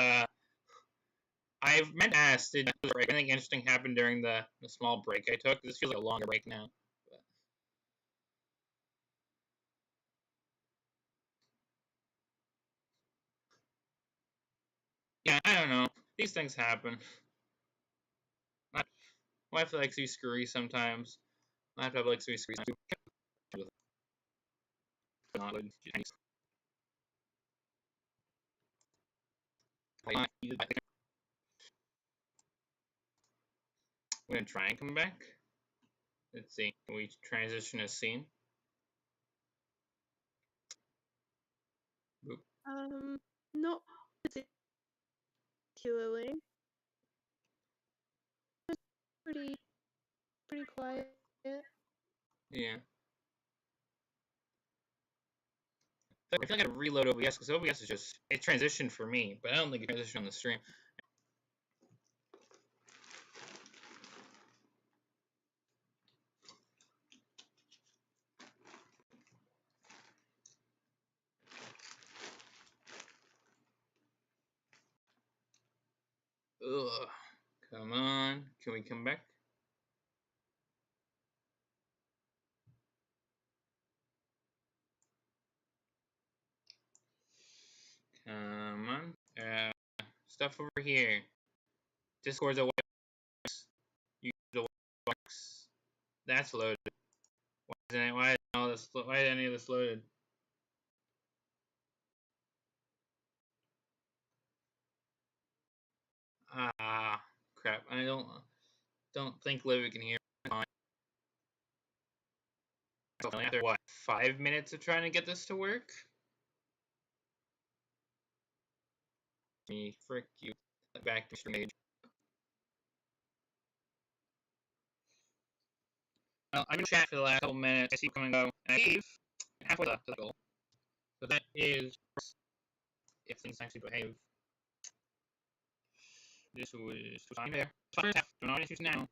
I've meant to ask, did anything interesting happen during the small break I took? This feels like a longer break now. But... yeah, I don't know. These things happen. My wife likes to be screwy sometimes. My laptop likes to be screwy sometimes. I'm gonna try and come back. Let's see. Can we transition a scene? Boop. Not particularly. Pretty quiet. Yeah. I feel like I gotta reload OBS because OBS is just it transitioned for me, but I don't think it transitioned on the stream. Ugh. Come on. Can we come back? Come on. Stuff over here. Discord's a wax. Use a wax. That's loaded. Why isn't all this? Why is any of this loaded? Ah, crap. I don't think Livy can hear me. After what, 5 minutes of trying to get this to work? Me, frick you. Back to stream age. Well, I've been chatting for the last couple minutes. I see you come and go. And I leave halfway to the goal. So that is if things actually behave. This was fine there. First half, don't know any issues now.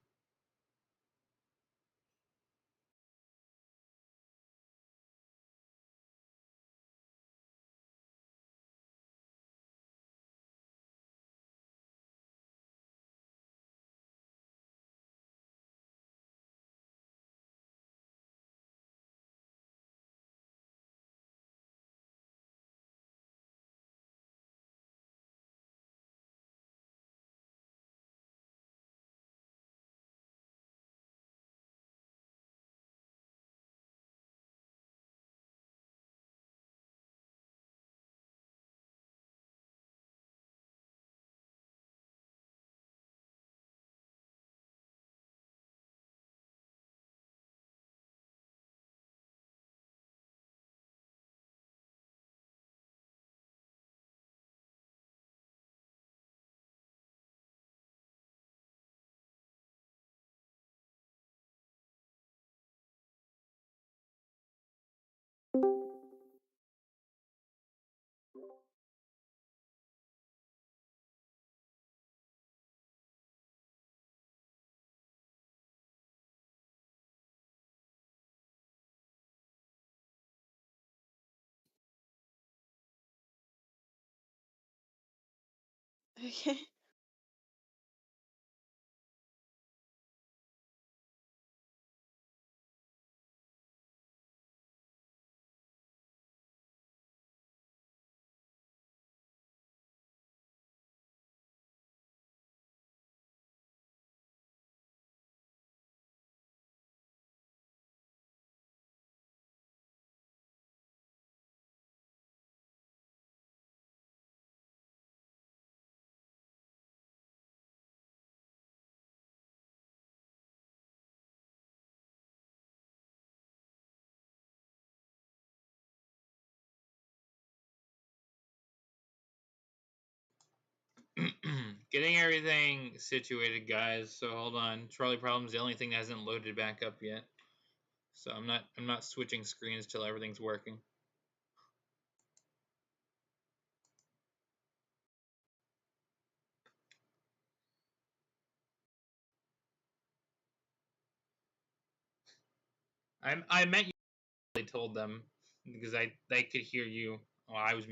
Okay. Getting everything situated, guys. So hold on. Trolley problem's the only thing that hasn't loaded back up yet. So I'm not switching screens till everything's working. I meant you. I told them because they could hear you. Oh, I was.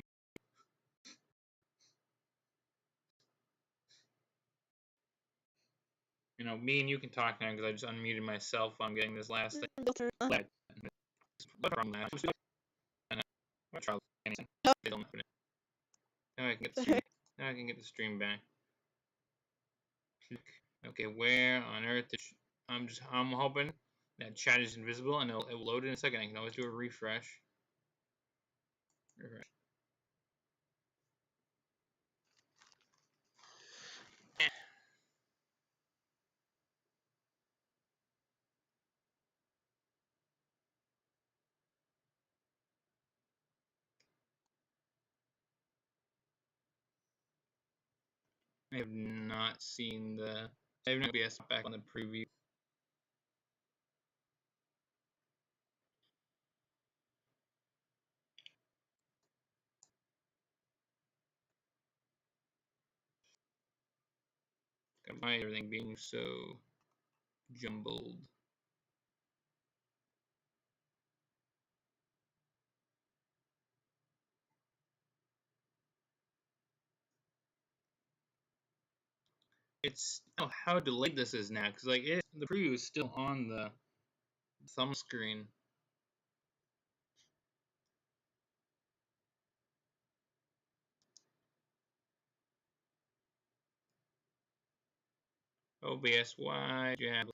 You know, me and you can talk now because I just unmuted myself while I'm getting this last thing. What's wrong with that? What trial? Anything? They don't open it. Now I can get the stream. Now I can get the stream back. Okay, where on earth? I'm hoping that chat is invisible and it will load in a second. I can always do a refresh. Refresh. I have not seen the. I have no OBS back on the preview. Why is everything being so jumbled? It's how delayed this is now, because like the preview is still on the thumb screen. OBS, why? Yeah.